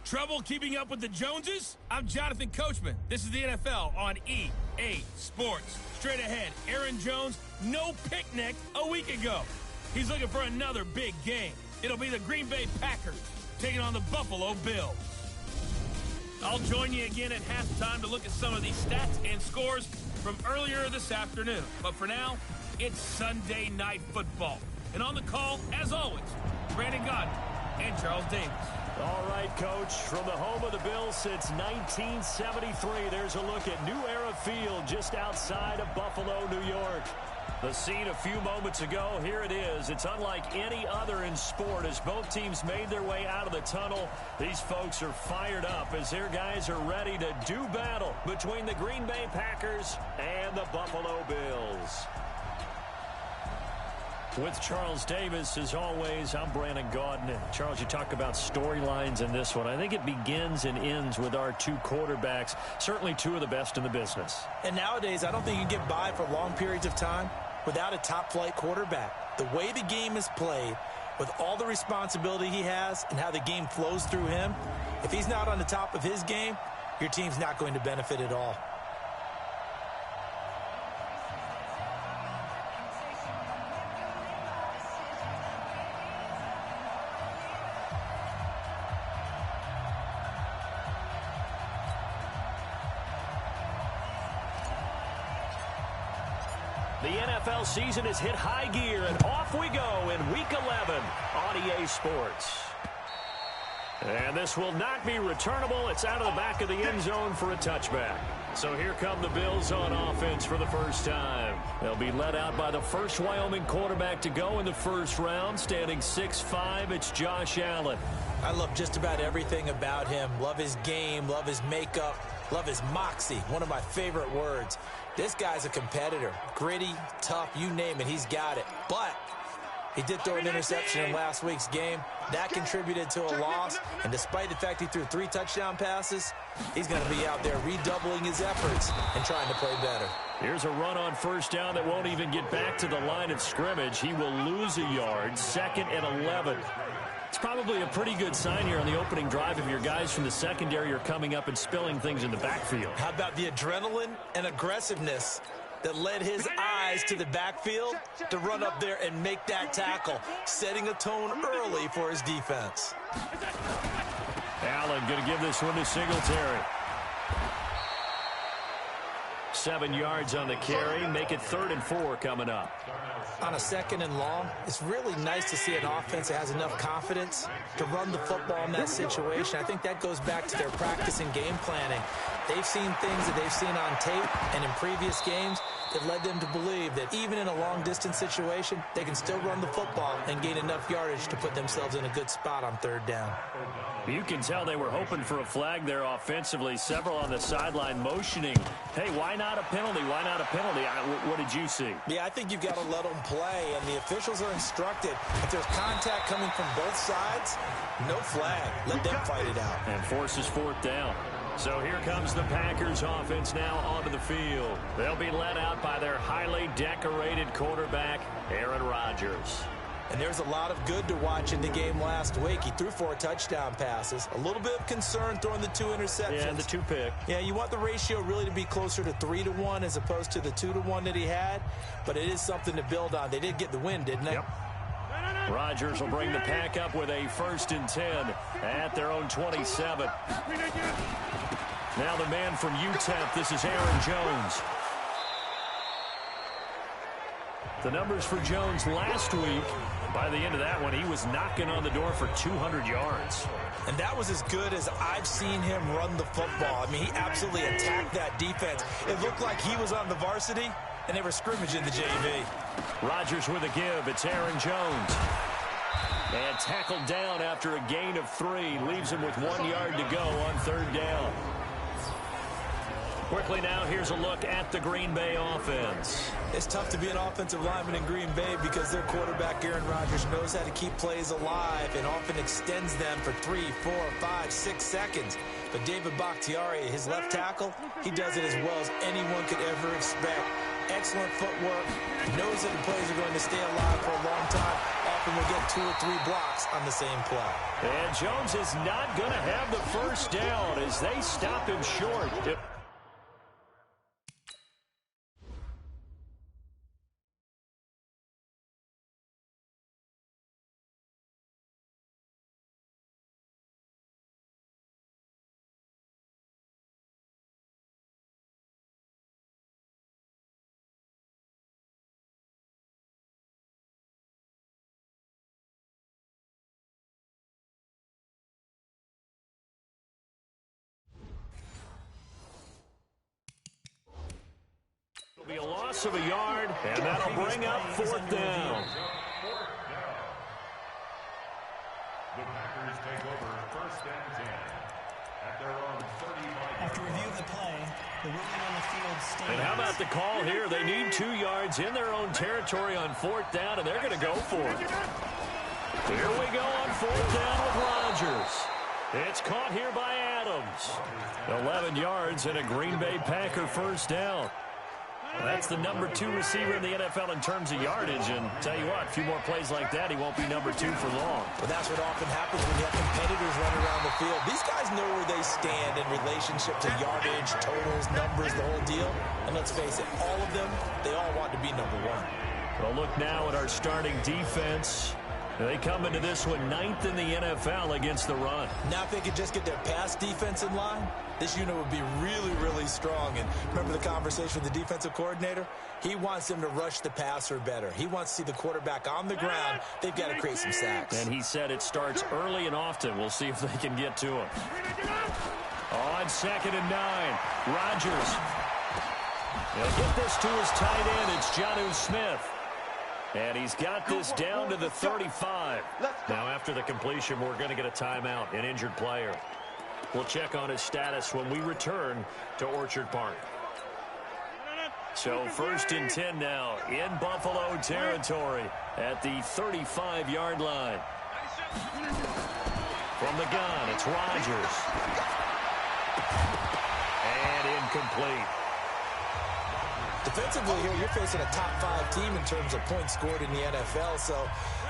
Trouble keeping up with the Joneses? I'm Jonathan Coachman. This is the NFL on EA Sports. Straight ahead, Aaron Jones, no picnic a week ago. He's looking for another big game. It'll be the Green Bay Packers taking on the Buffalo Bills. I'll join you again at halftime to look at some of these stats and scores from earlier this afternoon. But for now, it's Sunday Night Football. And on the call, as always, Brandon Gaudin and Charles Davis. All right, Coach, from the home of the Bills since 1973, there's a look at New Era Field just outside of Buffalo, New York. The scene a few moments ago, here it is. It's unlike any other in sport as both teams made their way out of the tunnel. These folks are fired up as their guys are ready to do battle between the Green Bay Packers and the Buffalo Bills. With Charles Davis, as always, I'm Brandon Gaudin. And Charles, you talk about storylines in this one. I think it begins and ends with our two quarterbacks, certainly two of the best in the business. And nowadays, I don't think you can get by for long periods of time without a top-flight quarterback. The way the game is played, with all the responsibility he has and how the game flows through him, if he's not on the top of his game, your team's not going to benefit at all. The NFL season has hit high gear, and off we go in Week 11 on EA Sports. And this will not be returnable. It's out of the back of the end zone for a touchback. So here come the Bills on offense for the first time. They'll be led out by the first Wyoming quarterback to go in the first round, standing 6'5". It's Josh Allen. I love just about everything about him. Love his game, love his makeup, love his moxie, one of my favorite words. This guy's a competitor. Gritty, tough, you name it, he's got it. But he did throw an interception in last week's game. That contributed to a loss. And despite the fact he threw 3 touchdown passes, he's going to be out there redoubling his efforts and trying to play better. Here's a run on first down that won't even get back to the line of scrimmage. He will lose a yard, 2nd and 11. It's probably a pretty good sign here on the opening drive if your guys from the secondary are coming up and spilling things in the backfield. How about the adrenaline and aggressiveness that led his eyes to the backfield to run up there and make that tackle, setting a tone early for his defense. Allen going to give this one to Singletary. 7 yards on the carry. Make it 3rd and 4 coming up. On a 2nd and long, it's really nice to see an offense that has enough confidence to run the football in that situation. I think that goes back to their practice and game planning. They've seen things that they've seen on tape and in previous games that led them to believe that even in a long-distance situation, they can still run the football and gain enough yardage to put themselves in a good spot on 3rd down. You can tell they were hoping for a flag there offensively. Several on the sideline motioning. Hey, why not a penalty? Why not a penalty? What did you see? Yeah, I think you've got to let them play, and the officials are instructed. If there's contact coming from both sides, no flag. Let them fight it out. And forces 4th down. So here comes the Packers offense now onto the field. They'll be led out by their highly decorated quarterback, Aaron Rodgers. And there's a lot of good to watch in the game last week. He threw 4 touchdown passes. A little bit of concern throwing the 2 interceptions. Yeah, and the 2 pick. Yeah, you want the ratio really to be closer to 3-1 as opposed to the 2-1 that he had. But it is something to build on. They did get the win, didn't they? Yep. Rodgers will bring the Pack up with a 1st and 10 at their own 27. Now the man from UTEP, this is Aaron Jones. The numbers for Jones last week, by the end of that one, he was knocking on the door for 200 yards. And that was as good as I've seen him run the football. I mean, he absolutely attacked that defense. It looked like he was on the varsity, and they were scrimmaging the JV. Rodgers with a give. It's Aaron Jones. And tackled down after a gain of 3. Leaves him with 1 yard to go on 3rd down. Quickly now, here's a look at the Green Bay offense. It's tough to be an offensive lineman in Green Bay because their quarterback, Aaron Rodgers, knows how to keep plays alive and often extends them for 3, 4, 5, 6 seconds. But David Bakhtiari, his left tackle, he does it as well as anyone could ever expect. Excellent footwork, knows that the plays are going to stay alive for a long time. often will get 2 or 3 blocks on the same play. And Jones is not going to have the first down as they stop him short. It'll be a loss of a yard, and that'll bring up 4th down. The Packers take over 1st and 10 at their own 35. After review of the play, the ruling on the field stands. And how about the call here? They need 2 yards in their own territory on 4th down, and they're going to go for it. Here we go on 4th down with Rodgers. It's caught here by Adams. 11 yards and a Green Bay Packer first down. That's the number 2 receiver in the NFL in terms of yardage. And tell you what, a few more plays like that, he won't be number 2 for long. But that's what often happens when you have competitors running around the field. These guys know where they stand in relationship to yardage, totals, numbers, the whole deal. And let's face it, all of them, they all want to be number 1. Well, look now at our starting defense. They come into this one 9th in the NFL against the run. Now if they could just get their pass defense in line, this unit would be really, really strong. And remember the conversation with the defensive coordinator? He wants them to rush the passer better. He wants to see the quarterback on the ground. They've got to create some sacks. And he said it starts early and often. We'll see if they can get to him. On 2nd and 9, Rodgers. He'll get this to his tight end. It's Jonnu Smith. And he's got this down to the 35. Now, after the completion, we're going to get a timeout, an injured player. We'll check on his status when we return to Orchard Park. So 1st and 10 now in Buffalo territory at the 35-yard line. From the gun, it's Rodgers. And incomplete. Defensively here, you're facing a top 5 team in terms of points scored in the NFL. So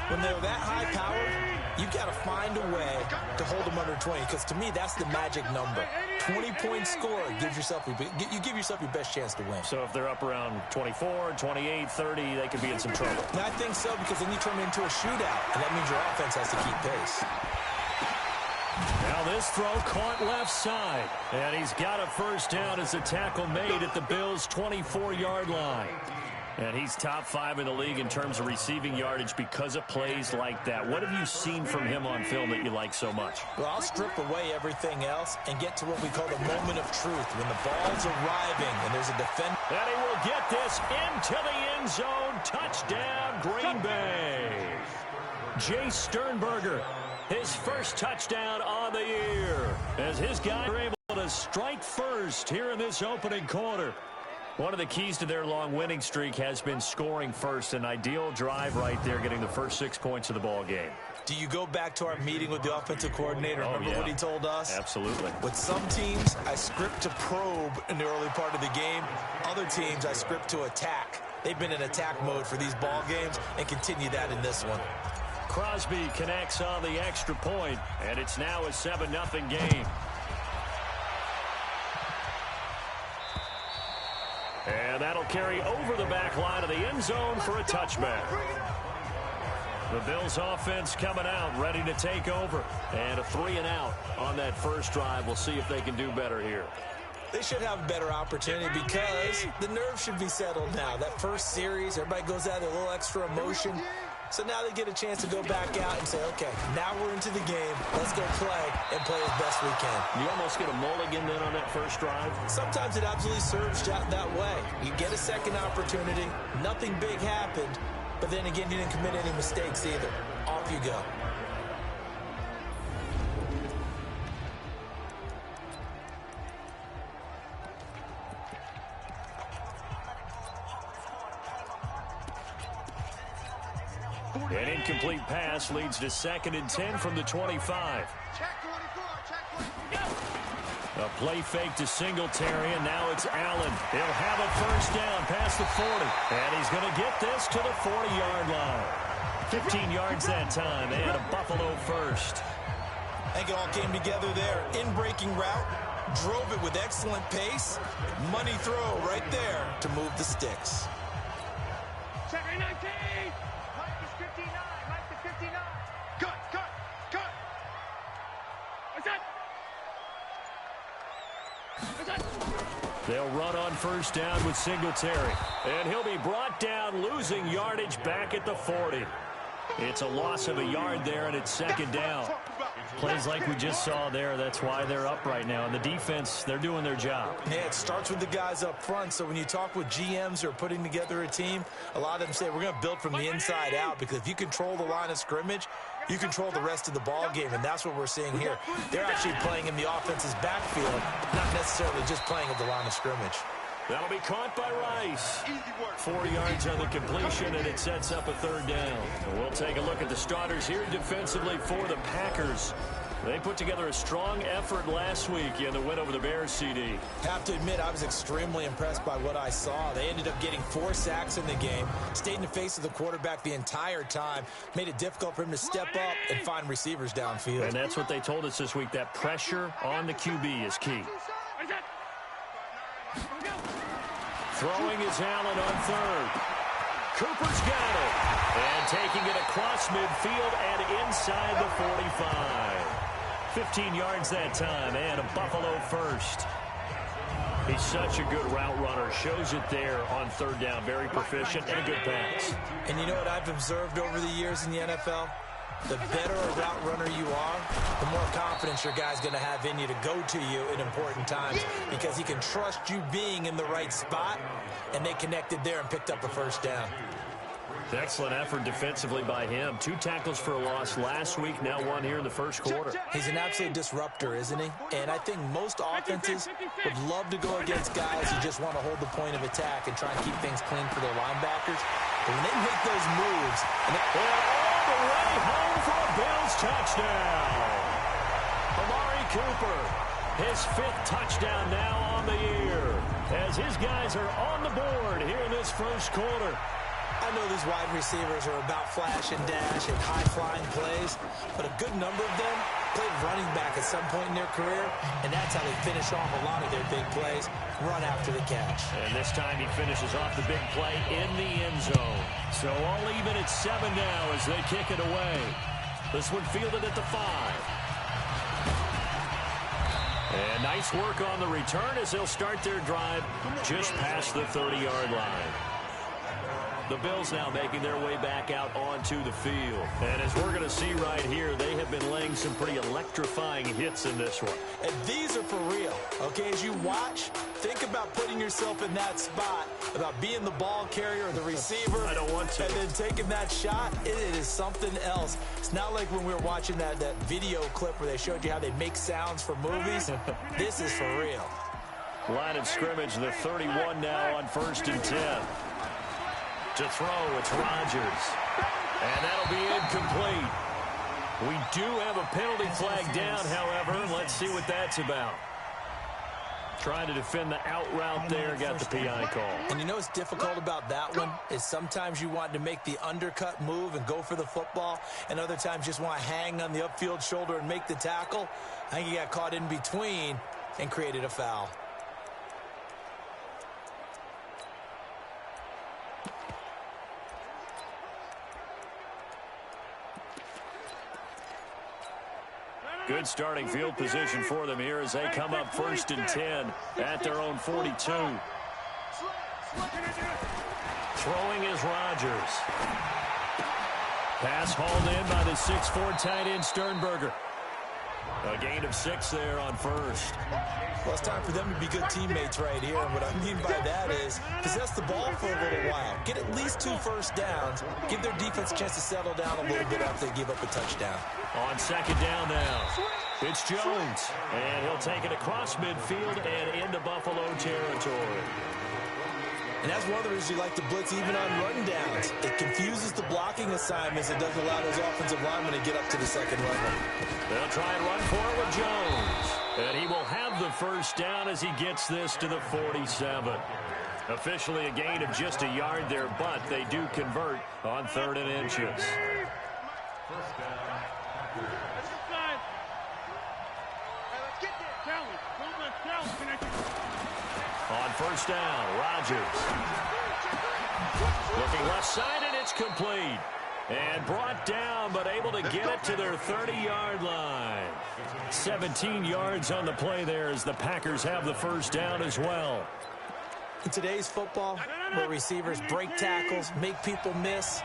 when they're that high powered, you got to find a way to hold them under 20. Because to me, that's the magic number. 20 points scored gives yourself you give yourself your best chance to win. So if they're up around 24, 28, 30, they could be in some trouble. And I think so, because then you turn it into a shootout, and that means your offense has to keep pace. Now this throw caught left side. And he's got a first down as a tackle made at the Bills' 24-yard line. And he's top 5 in the league in terms of receiving yardage because of plays like that. What have you seen from him on film that you like so much? Well, I'll strip away everything else and get to what we call the moment of truth. When the ball's arriving and there's a defender. And he will get this into the end zone. Touchdown, Green Bay. Jay Sternberger. His first touchdown on the year as his guys are able to strike first here in this opening quarter. One of the keys to their long winning streak has been scoring first. An ideal drive right there, getting the first 6 points of the ball game. Do you go back to our meeting with the offensive coordinator? Remember what he told us? Absolutely. With some teams, I script to probe in the early part of the game. Other teams, I script to attack. They've been in attack mode for these ball games and continue that in this one. Crosby connects on the extra point, and it's now a 7-0 game. And that'll carry over the back line of the end zone for a touchback. The Bills offense coming out, ready to take over. And a 3-and-out on that first drive. We'll see if they can do better here. They should have a better opportunity because the nerves should be settled now. That first series, everybody goes out with a little extra emotion. So now they get a chance to go back out and say, okay, now we're into the game. Let's go play and play as best we can. You almost get a mulligan then on that first drive? Sometimes it absolutely serves that way. You get a second opportunity. Nothing big happened. But then again, you didn't commit any mistakes either. Off you go. An incomplete pass leads to 2nd and 10 from the 25. A play fake to Singletary, and now it's Allen. He'll have a first down past the 40. And he's going to get this to the 40-yard line. 15 yards that time, and a Buffalo first. I think it all came together there. In-breaking route, drove it with excellent pace. Money throw right there to move the sticks. Check 19. Mike is 59. Mike is 59. Cut. What's that? They'll run on first down with Singletary. And he'll be brought down, losing yardage back at the 40. It's a loss of a yard there, and it's second down. Plays like we just saw there, that's why they're up right now. And the defense, they're doing their job. Yeah, it starts with the guys up front. So when you talk with GMs who are putting together a team, a lot of them say we're going to build from the inside out, because if you control the line of scrimmage, you control the rest of the ball game, and that's what we're seeing here. They're actually playing in the offense's backfield, not necessarily just playing at the line of scrimmage. That'll be caught by Rice. 4 yards on the completion, and it sets up a third down. We'll take a look at the starters here defensively for the Packers. They put together a strong effort last week in the win over the Bears, CD. Have to admit, I was extremely impressed by what I saw. They ended up getting 4 sacks in the game, stayed in the face of the quarterback the entire time, made it difficult for him to step up and find receivers downfield. And that's what they told us this week, that pressure on the QB is key. Throwing is Allen on third. Cooper's got it. And taking it across midfield and inside the 45. 15 yards that time, and a Buffalo first. He's such a good route runner. Shows it there on third down. Very proficient and a good pass. And you know what I've observed over the years in the NFL? The better a route runner you are, the more confidence your guy's going to have in you to go to you in important times, because he can trust you being in the right spot, and they connected there and picked up a first down. Excellent effort defensively by him. 2 tackles for a loss last week, now 1 here in the first quarter. He's an absolute disruptor, isn't he? And I think most offenses would love to go against guys who just want to hold the point of attack and try and keep things clean for their linebackers. But when they make those moves, and all the way home for a Bills touchdown. Amari Cooper, his 5th touchdown now on the year, as his guys are on the board here in this first quarter. I know these wide receivers are about flash and dash and high-flying plays, but a good number of them played running back at some point in their career, and that's how they finish off a lot of their big plays, run after the catch. And this time he finishes off the big play in the end zone. So all even at 7 now as they kick it away. This one fielded at the 5. And nice work on the return as they'll start their drive just past the 30-yard line. The Bills now making their way back out onto the field. And as we're going to see right here, they have been laying some pretty electrifying hits in this one. And these are for real. Okay, as you watch, think about putting yourself in that spot, about being the ball carrier or the receiver. I don't want to. And then taking that shot, it is something else. It's not like when we were watching that video clip where they showed you how they make sounds for movies. This is for real. Line of scrimmage, the 31 now on 1st and 10. To throw, it's Rodgers. And that'll be incomplete. We do have a penalty flag down, however. Let's see what that's about. Trying to defend the out route there, got the PI call. And you know what's difficult about that one is sometimes you want to make the undercut move and go for the football, and other times just want to hang on the upfield shoulder and make the tackle. I think he got caught in between and created a foul. Good starting field position for them here as they come up 1st and 10 at their own 42. Throwing is Rodgers. Pass hauled in by the 6'4" tight end Sternberger. A gain of 6 there on 1st. Well, it's time for them to be good teammates right here. And what I mean by that is possess the ball for a little while. Get at least 2 first downs. Give their defense a chance to settle down a little bit after they give up a touchdown. On 2nd down now, it's Jones. And he'll take it across midfield and into Buffalo territory. And that's one of the reasons you like to blitz even on run downs. It confuses the blocking assignments. It doesn't allow those offensive linemen to get up to the second level. They'll try and run for it with Jones. And he will have the first down as he gets this to the 47. Officially a gain of just a yard there, but they do convert on 3rd and inches. First down. Let's go side. Hey, let's get there. Challenge. On first down, Rodgers. Looking left side, and it's complete. And brought down, but able to get it to their 30-yard line. 17 yards on the play there as the Packers have the first down as well. In today's football, where receivers break tackles, make people miss,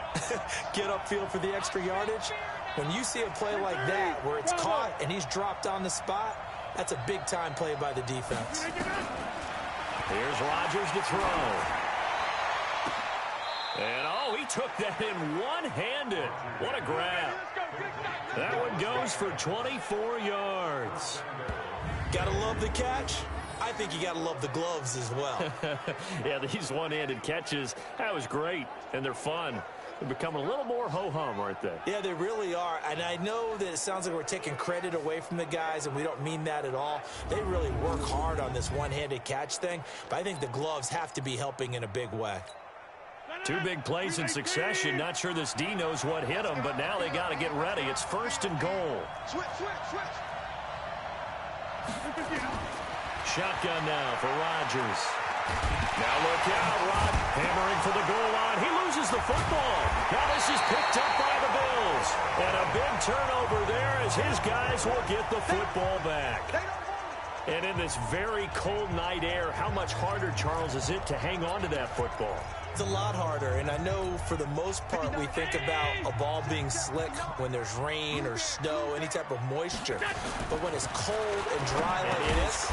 get upfield for the extra yardage, when you see a play like that where it's caught and he's dropped on the spot, that's a big-time play by the defense. Here's Rodgers to throw. And, oh, he took that in one-handed. What a grab. That one goes for 24 yards. Gotta love the catch. I think you gotta love the gloves as well. Yeah, these one-handed catches, that was great, and they're fun. They're becoming a little more ho-hum, aren't they? Yeah, they really are. And I know that it sounds like we're taking credit away from the guys, and we don't mean that at all. They really work hard on this one-handed catch thing, but I think the gloves have to be helping in a big way. Two big plays in succession. Not sure this D knows what hit him, but now they got to get ready. It's first and goal. Switch. Shotgun now for Rodgers. Now look out, Rod. Hammering for the goal line. He loses the football. Now this is picked up by the Bills. And a big turnover there as his guys will get the football back. And in this very cold night air, how much harder, Charles, is it to hang on to that football? It's a lot harder, and I know for the most part we think about a ball being slick when there's rain or snow, any type of moisture. But when it's cold and dry like this,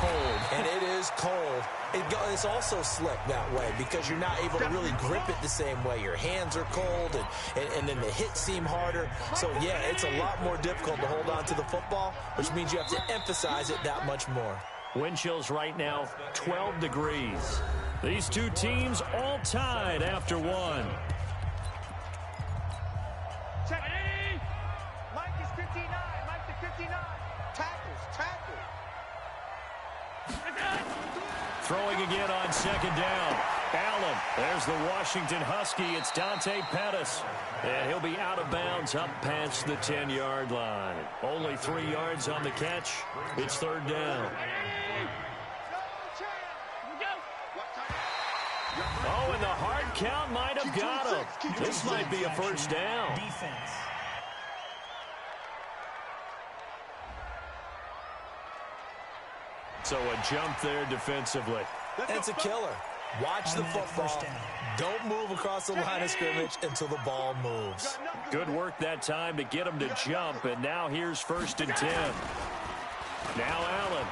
and it is cold, it's also slick that way because you're not able to really grip it the same way. Your hands are cold, and then the hits seem harder. So, yeah, it's a lot more difficult to hold on to the football, which means you have to emphasize it that much more. Wind chills right now, 12 degrees. These two teams all tied after one. Check. Mike is 59. Mike to 59. Tackles. Throwing again on second down. Allen. There's the Washington Husky. It's Dante Pettis. And he'll be out of bounds up past the 10-yard line. Only 3 yards on the catch. It's third down. Oh, and the hard count might have got him. This might be a first down. Defense. So a jump there defensively. It's a killer. Watch the football. Don't move across the line of scrimmage until the ball moves. Good work that time to get him to jump, and now here's first and 10. Now Allen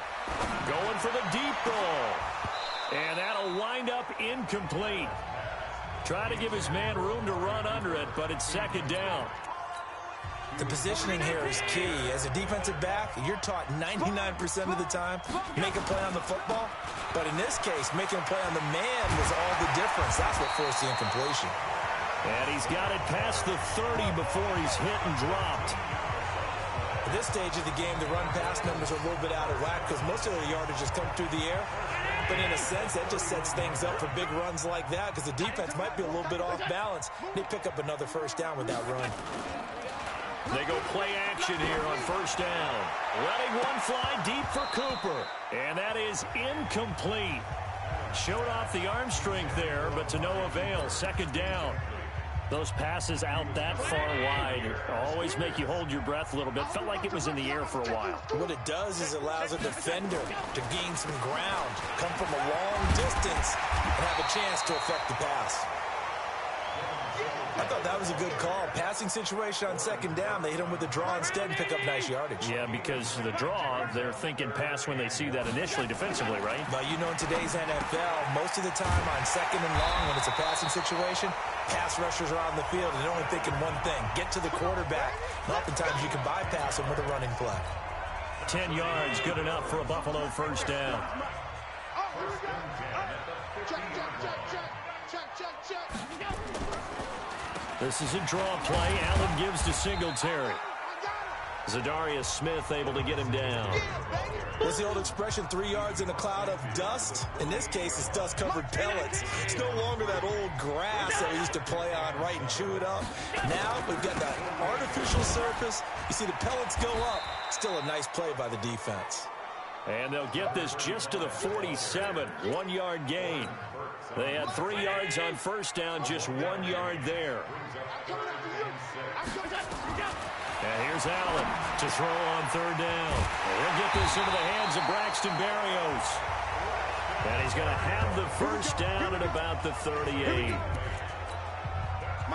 going for the deep ball. And that'll wind up incomplete. Try to give his man room to run under it, but it's second down. The positioning here is key. As a defensive back, you're taught 99% of the time, make a play on the football. But in this case, making a play on the man was all the difference. That's what forced the incompletion. And he's got it past the 30 before he's hit and dropped. At this stage of the game, the run-pass numbers are a little bit out of whack because most of the yardage has come through the air. But in a sense, that just sets things up for big runs like that because the defense might be a little bit off balance. They pick up another first down with that run. They go play action here on first down. Letting one fly deep for Cooper. And that is incomplete. Showed off the arm strength there, but to no avail. Second down. Those passes out that far wide always make you hold your breath a little bit. Felt like it was in the air for a while. What it does is it allows a defender to gain some ground, come from a long distance, and have a chance to affect the pass. I thought that was a good call. Passing situation on second down. They hit him with the draw instead and pick up nice yardage. Yeah, because the draw, they're thinking pass when they see that initially defensively, right? But you know, in today's NFL, most of the time on second and long when it's a passing situation, pass rushers are on the field and they're only thinking one thing, get to the quarterback. And oftentimes you can bypass them with a running play. 10 yards, good enough for a Buffalo first down. This is a draw play. Allen gives to Singletary. Zadarius Smith able to get him down. What's the old expression, 3 yards in a cloud of dust? In this case, it's dust-covered pellets. It's no longer that old grass that we used to play on, right, and chew it up. Now we've got that artificial surface. You see the pellets go up. Still a nice play by the defense. And they'll get this just to the 47, 1-yard gain. They had 3 yards on first down, just 1 yard there. And here's Allen to throw on third down. And he'll get this into the hands of Braxton Berrios. And he's going to have the first down at about the 38.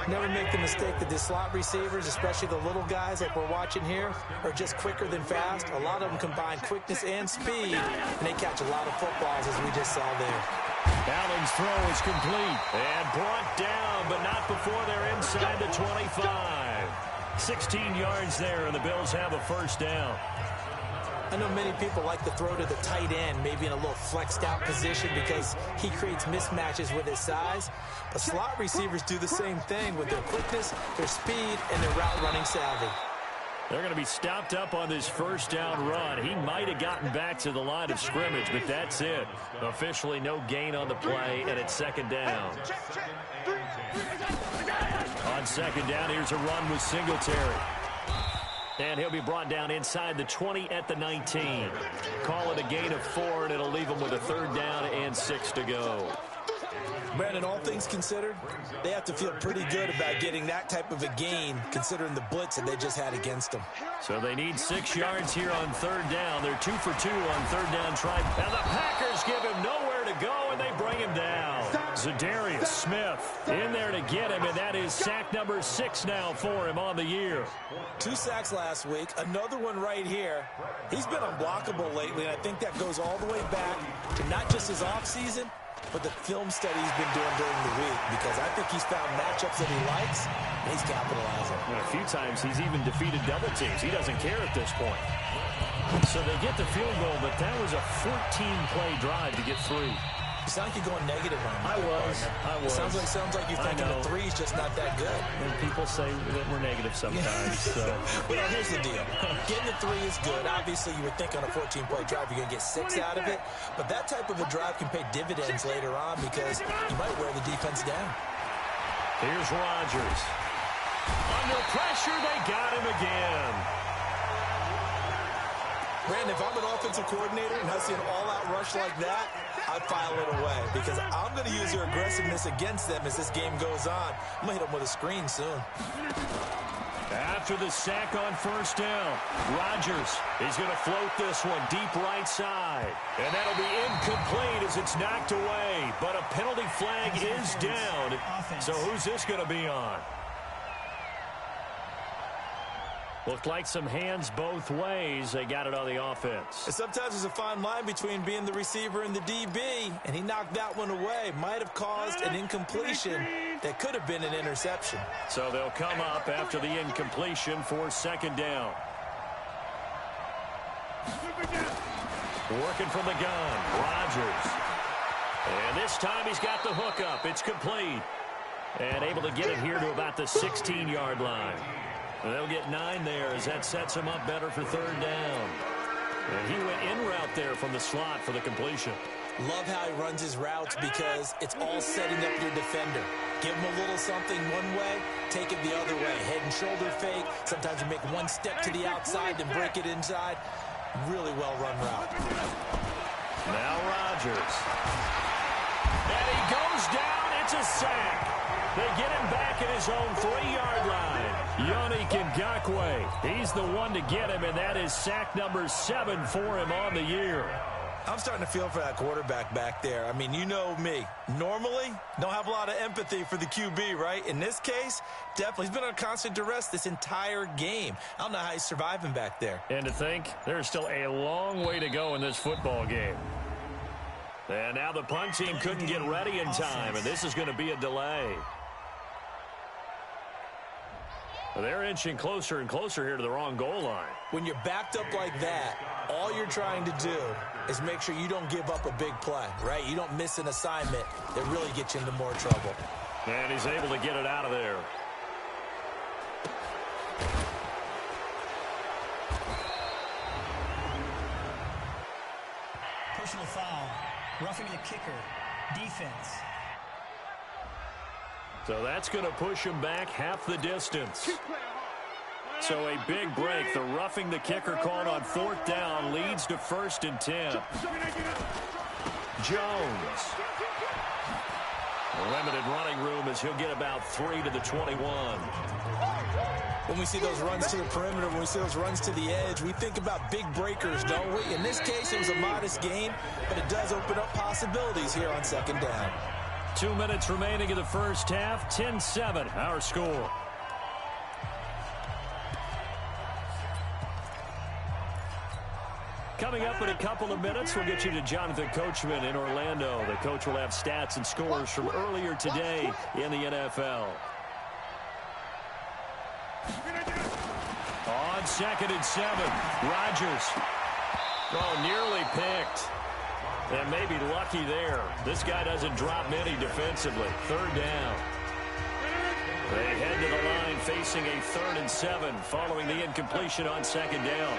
Never make the mistake that the slot receivers, especially the little guys like we're watching here, are just quicker than fast. A lot of them combine quickness and speed, and they catch a lot of footballs, as we just saw there. Allen's throw is complete and brought down, but not before they're inside the 25. 16 yards there, and the Bills have a first down. I know many people like to throw to the tight end, maybe in a little flexed out position because he creates mismatches with his size. But slot receivers do the same thing with their quickness, their speed, and their route running savvy. They're going to be stopped up on this first down run. He might have gotten back to the line of scrimmage, but that's it. Officially no gain on the play, and it's second down. On second down, here's a run with Singletary. And he'll be brought down inside the 20 at the 19. Call it a gain of 4, and it'll leave them with a third down and 6 to go. Brandon, all things considered, they have to feel pretty good about getting that type of a gain, considering the blitz that they just had against them. So they need 6 yards here on third down. They're 2 for 2 on third down try. And the Packers give him nowhere to go, and they bring him down. Zadarius Smith in there to get him, and that is sack number 6 now for him on the year. 2 sacks last week, another one right here. He's been unblockable lately, and I think that goes all the way back to not just his offseason, but the film study he's been doing during the week, because I think he's found matchups that he likes, and he's capitalizing. And a few times he's even defeated double teams. He doesn't care at this point. So they get the field goal, but that was a 14-play drive to get 3. You sound like you're going negative on him. I was. Sounds like you're thinking the 3's just not that good. And people say that we're negative sometimes. So. Well, here's the deal. Getting the 3 is good. Obviously, you would think on a 14-play drive you're going to get 6 out of it. But that type of a drive can pay dividends later on because you might wear the defense down. Here's Rodgers. Under pressure, they got him again. Brandon, if I'm an offensive coordinator and I see an all-out rush like that, I'd file it away because I'm going to use their aggressiveness against them as this game goes on. I'm going to hit them with a screen soon. After the sack on first down, Rodgers is going to float this one deep right side. And that'll be incomplete as it's knocked away. But a penalty flag is down. So who's this going to be on? Looked like some hands both ways. They got it on the offense. And sometimes there's a fine line between being the receiver and the DB, and he knocked that one away. Might have caused an incompletion that could have been an interception. So they'll come up after the incompletion for second down. Working from the gun, Rodgers. And this time he's got the hook up. It's complete. And able to get it here to about the 16-yard line. They'll get 9 there as that sets him up better for third down. And he went in route there from the slot for the completion. Love how he runs his routes because it's all setting up your defender. Give him a little something one way, take it the other way. Head and shoulder fake. Sometimes you make one step to the outside, then break it inside. Really well-run route. Now Rodgers. And he goes down. It's a sack. They get him back at his own 3-yard line. Yannick Ngakoue, he's the one to get him, and that is sack number 7 for him on the year. I'm starting to feel for that quarterback back there. I mean, you know me. Normally, don't have a lot of empathy for the QB, right? In this case, definitely. He's been on constant duress this entire game. I don't know how he's surviving back there. And to think, there's still a long way to go in this football game. And now the punt team couldn't get ready in time, and this is going to be a delay. They're inching closer and closer here to the wrong goal line. When you're backed up like that, all you're trying to do is make sure you don't give up a big play, right? You don't miss an assignment that really gets you into more trouble. And he's able to get it out of there. Personal foul. Roughing the kicker. Defense. So that's going to push him back half the distance. So a big break. The roughing the kicker called on 4th down leads to 1st and 10. Jones. Limited running room as he'll get about 3 to the 21. When we see those runs to the perimeter, when we see those runs to the edge, we think about big breakers, don't we? In this case, it was a modest gain, but it does open up possibilities here on 2nd down. 2 minutes remaining in the first half. 10-7, our score. Coming up in a couple of minutes, we'll get you to Jonathan Coachman in Orlando. The coach will have stats and scores from earlier today in the NFL. On 2nd and 7, Rodgers. Oh, nearly picked. And maybe lucky there. This guy doesn't drop many defensively. 3rd down. They head to the line facing a 3rd and 7 following the incompletion on 2nd down.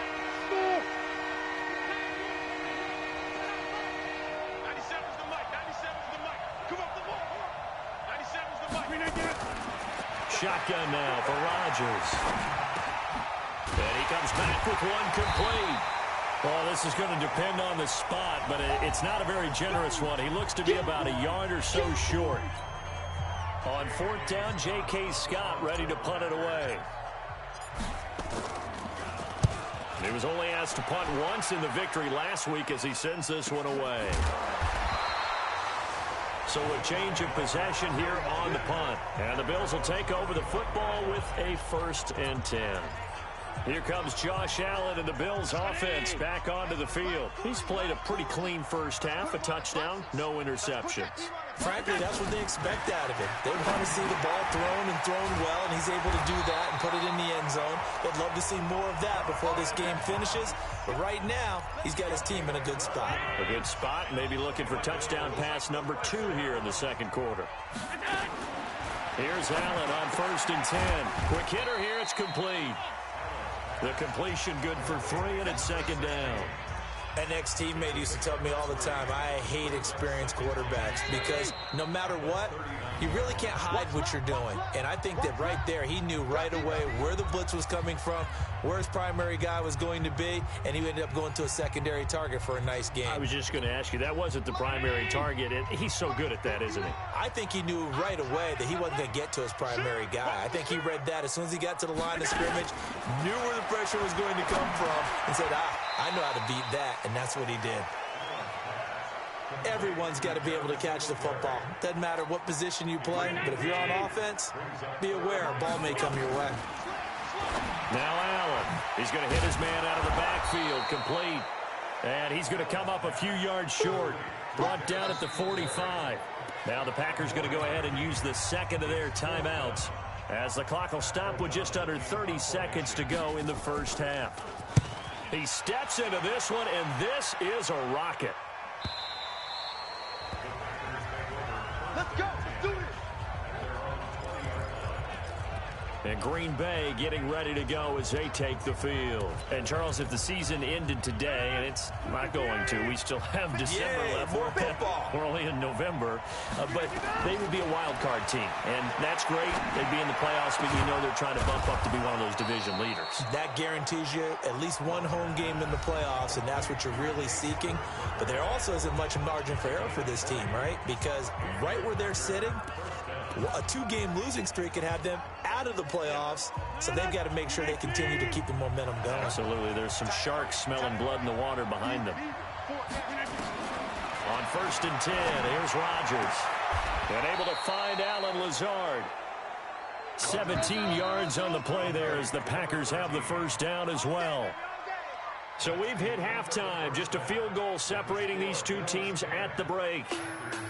Shotgun now for Rodgers. And he comes back with one complete. Well, this is going to depend on the spot, but it's not a very generous one. He looks to be about a yard or so short. On 4th down, J.K. Scott ready to punt it away. He was only asked to punt once in the victory last week as he sends this one away. So a change of possession here on the punt. And the Bills will take over the football with a 1st and 10. Here comes Josh Allen and the Bills offense back onto the field. He's played a pretty clean first half, a touchdown, no interceptions. Frankly, that's what they expect out of him. They want to see the ball thrown and thrown well, and he's able to do that and put it in the end zone. They'd love to see more of that before this game finishes. But right now, he's got his team in a good spot. A good spot, maybe looking for touchdown pass number 2 here in the 2nd quarter. Here's Allen on 1st and 10. Quick hitter here, it's complete. The completion good for 3, and it's 2nd down. An ex-teammate used to tell me all the time, I hate experienced quarterbacks because no matter what, you really can't hide what you're doing. And I think that right there, he knew right away where the blitz was coming from, where his primary guy was going to be, and he ended up going to a secondary target for a nice game. I was just going to ask you, that wasn't the primary target. He's so good at that, isn't he? I think he knew right away that he wasn't going to get to his primary guy. I think he read that as soon as he got to the line of scrimmage, knew where the pressure was going to come from, and said, I know how to beat that, and that's what he did. Everyone's got to be able to catch the football. Doesn't matter what position you play, but if you're on offense, be aware a ball may come your way. Now Allen. He's going to hit his man out of the backfield, complete. And he's going to come up a few yards short. Brought down at the 45. Now the Packers going to go ahead and use the 2nd of their timeouts as the clock will stop with just under 30 seconds to go in the first half. He steps into this one, and this is a rocket. Let's go. Let's do it. And Green Bay getting ready to go as they take the field. And, Charles, if the season ended today, and it's not going to, we still have December left. More football. We're only in November. But they would be a wild card team. And that's great. They'd be in the playoffs, but you know they're trying to bump up to be one of those division leaders. That guarantees you at least one home game in the playoffs, and that's what you're really seeking. But there also isn't much margin for error for this team, right? Because right where they're sitting, a 2-game losing streak could have them out of the playoffs, so they've got to make sure they continue to keep the momentum going. Absolutely. There's some sharks smelling blood in the water behind them. On 1st and 10, here's Rodgers. And able to find Allen Lazard. 17 yards on the play there as the Packers have the first down as well. So we've hit halftime, just a field goal separating these two teams at the break.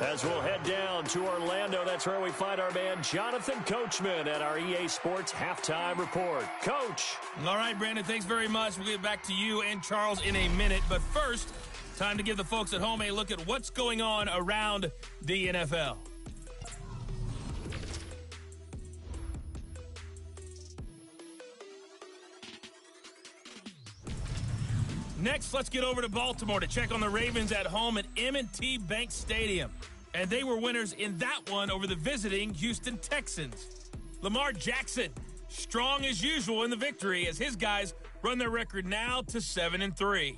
As we'll head down to Orlando, that's where we find our man Jonathan Coachman at our EA Sports Halftime Report. Coach. All right, Brandon, thanks very much. We'll get back to you and Charles in a minute. But first, time to give the folks at home a look at what's going on around the NFL. Next, let's get over to Baltimore to check on the Ravens at home at M&T Bank Stadium. And they were winners in that one over the visiting Houston Texans. Lamar Jackson, strong as usual in the victory as his guys run their record now to 7-3.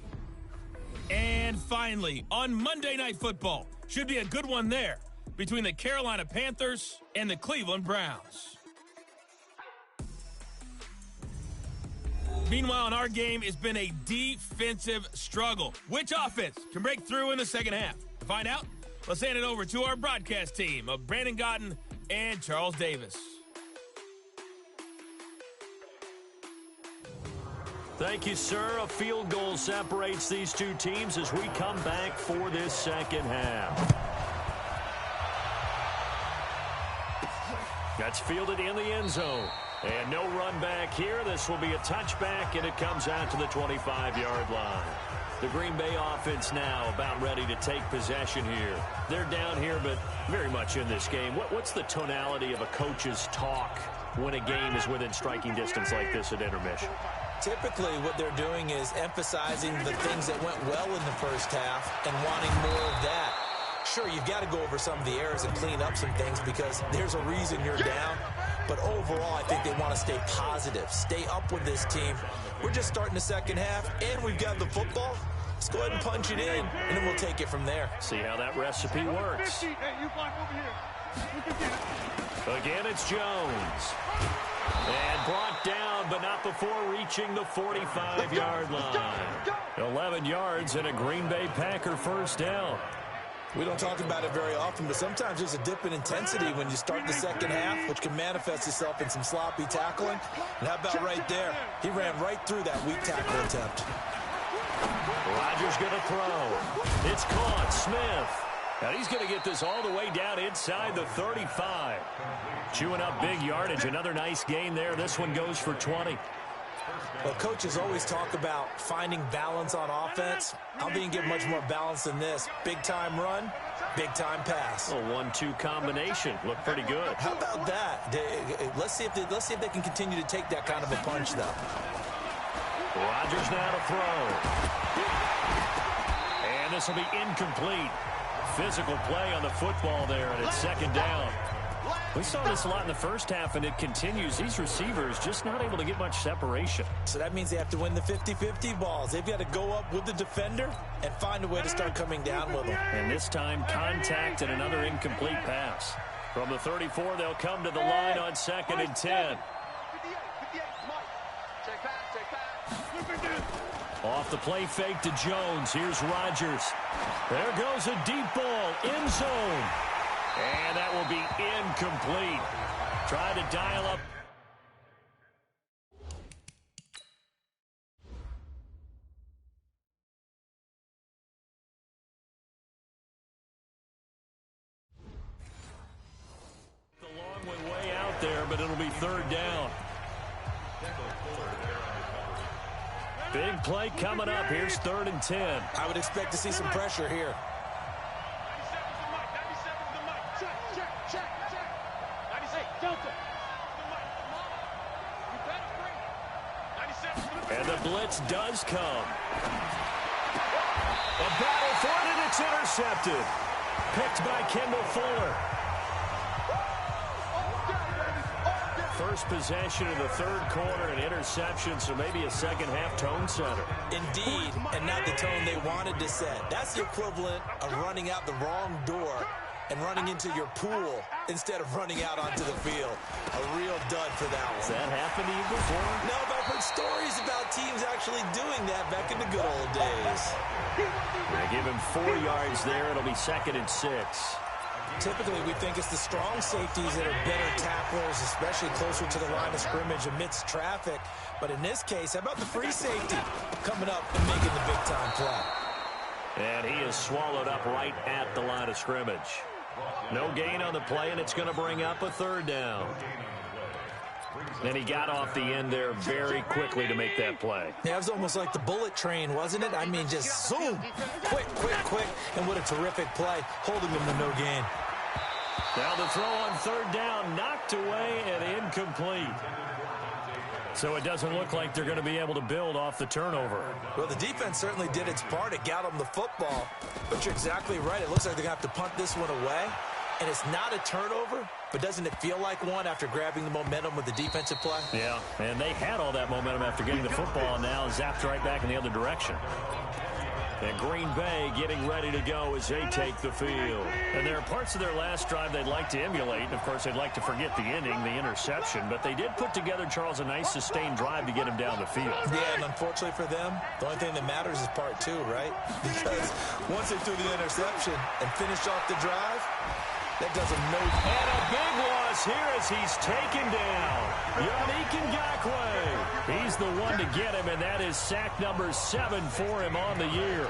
And finally, on Monday Night Football, should be a good one there between the Carolina Panthers and the Cleveland Browns. Meanwhile, in our game, it's been a defensive struggle. Which offense can break through in the second half? To find out, let's hand it over to our broadcast team of Brandon Gotten and Charles Davis. Thank you, sir. A field goal separates these two teams as we come back for this second half. That's fielded in the end zone. And no run back here. This will be a touchback, and it comes out to the 25-yard line. The Green Bay offense now about ready to take possession here. They're down here, but very much in this game. What's the tonality of a coach's talk when a game is within striking distance like this at intermission? Typically, what they're doing is emphasizing the things that went well in the first half and wanting more of that. Sure, you've got to go over some of the errors and clean up some things because there's a reason you're down. But overall, I think they want to stay positive, stay up with this team. We're just starting the second half, and we've got the football. Let's go ahead and punch it in, and then we'll take it from there. See how that recipe works. Again, it's Jones. And brought down, but not before reaching the 45-yard line. 11 yards and a Green Bay Packer first down. We don't talk about it very often, but sometimes there's a dip in intensity when you start the second half, which can manifest itself in some sloppy tackling. And how about right there? He ran right through that weak tackle attempt. Rodgers going to throw. It's caught. Smith. And he's going to get this all the way down inside the 35. Chewing up big yardage. Another nice gain there. This one goes for 20. Well, coaches always talk about finding balance on offense. I'm being given much more balance than this. Big-time run, big-time pass. A 1-2 combination. Looked pretty good. How about that? Let's see if they can continue to take that kind of a punch, though. Rodgers now to throw. And this will be incomplete. Physical play on the football there, and it's second down. We saw this a lot in the first half, and it continues. These receivers just not able to get much separation. So that means they have to win the 50-50 balls. They've got to go up with the defender and find a way to start coming down with them. And this time, contact and another incomplete pass. From the 34, they'll come to the line on 2nd and 10. Off the play fake to Jones. Here's Rodgers. There goes a deep ball, end zone. And that will be incomplete. Trying to dial up. The long one way out there, but it'll be third down. Big play coming up. Here's 3rd and 10. I would expect to see some pressure here. And the blitz does come. A battle for it, and it's intercepted. Picked by Kendall Fuller. First possession of the third quarter, an interception, so maybe a second-half tone setter. Indeed, and not the tone they wanted to set. That's the equivalent of running out the wrong door and running into your pool instead of running out onto the field. A real dud for that one. Has that happened to you before? No, but I've heard stories about teams actually doing that back in the good old days. They give him 4 yards there. It'll be 2nd and 6. Typically, we think it's the strong safeties that are better tacklers, especially closer to the line of scrimmage amidst traffic. But in this case, how about the free safety coming up and making the big-time play? And he is swallowed up right at the line of scrimmage. No gain on the play, and it's going to bring up a 3rd down. And he got off the end there very quickly to make that play. Yeah, it was almost like the bullet train, wasn't it? I mean, just zoom, quick, and what a terrific play, holding him to no gain. Now the throw on 3rd down, knocked away and incomplete. So it doesn't look like they're going to be able to build off the turnover. Well, the defense certainly did its part to get them the football. But you're exactly right. It looks like they're going to have to punt this one away. And it's not a turnover, but doesn't it feel like one after grabbing the momentum with the defensive play? Yeah, and they had all that momentum after getting the football, and now zapped right back in the other direction. And Green Bay getting ready to go as they take the field. And there are parts of their last drive they'd like to emulate. And, of course, they'd like to forget the ending, the interception. But they did put together, Charles, a nice sustained drive to get him down the field. Yeah, and unfortunately for them, the only thing that matters is part two, right? Because once they threw the interception and finished off the drive, that does them no good. And a big loss here as he's taken down. Yannick Ngakoue. He's the one to get him, and that is sack number 7 for him on the year.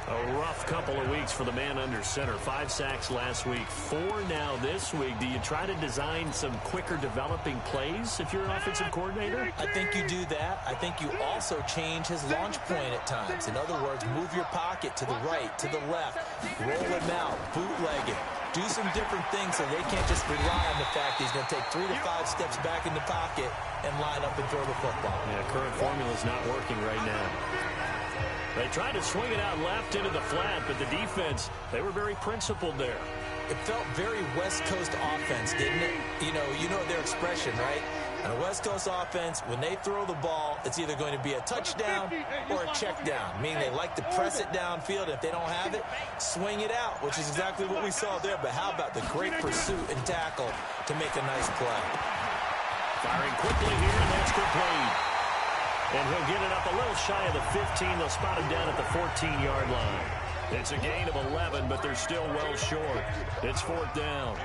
A rough couple of weeks for the man under center. 5 sacks last week, 4 now this week. Do you try to design some quicker developing plays if you're an offensive coordinator? I think you do that. I think you also change his launch point at times. In other words, move your pocket to the right, to the left, roll him out, bootleg it. Do some different things so they can't just rely on the fact he's going to take 3 to 5 steps back in the pocket and line up and throw the football. Yeah, current formula's not working right now. They tried to swing it out left into the flat, but the defense, they were very principled there. It felt very West Coast offense, didn't it? You know their expression, right? On a West Coast offense, when they throw the ball, it's either going to be a touchdown or a check down, meaning they like to press it downfield. If they don't have it, swing it out, which is exactly what we saw there. But how about the great pursuit and tackle to make a nice play? Firing quickly here, and that's complete. And he'll get it up a little shy of the 15. They'll spot him down at the 14-yard line. It's a gain of 11, but they're still well short. It's 4th down.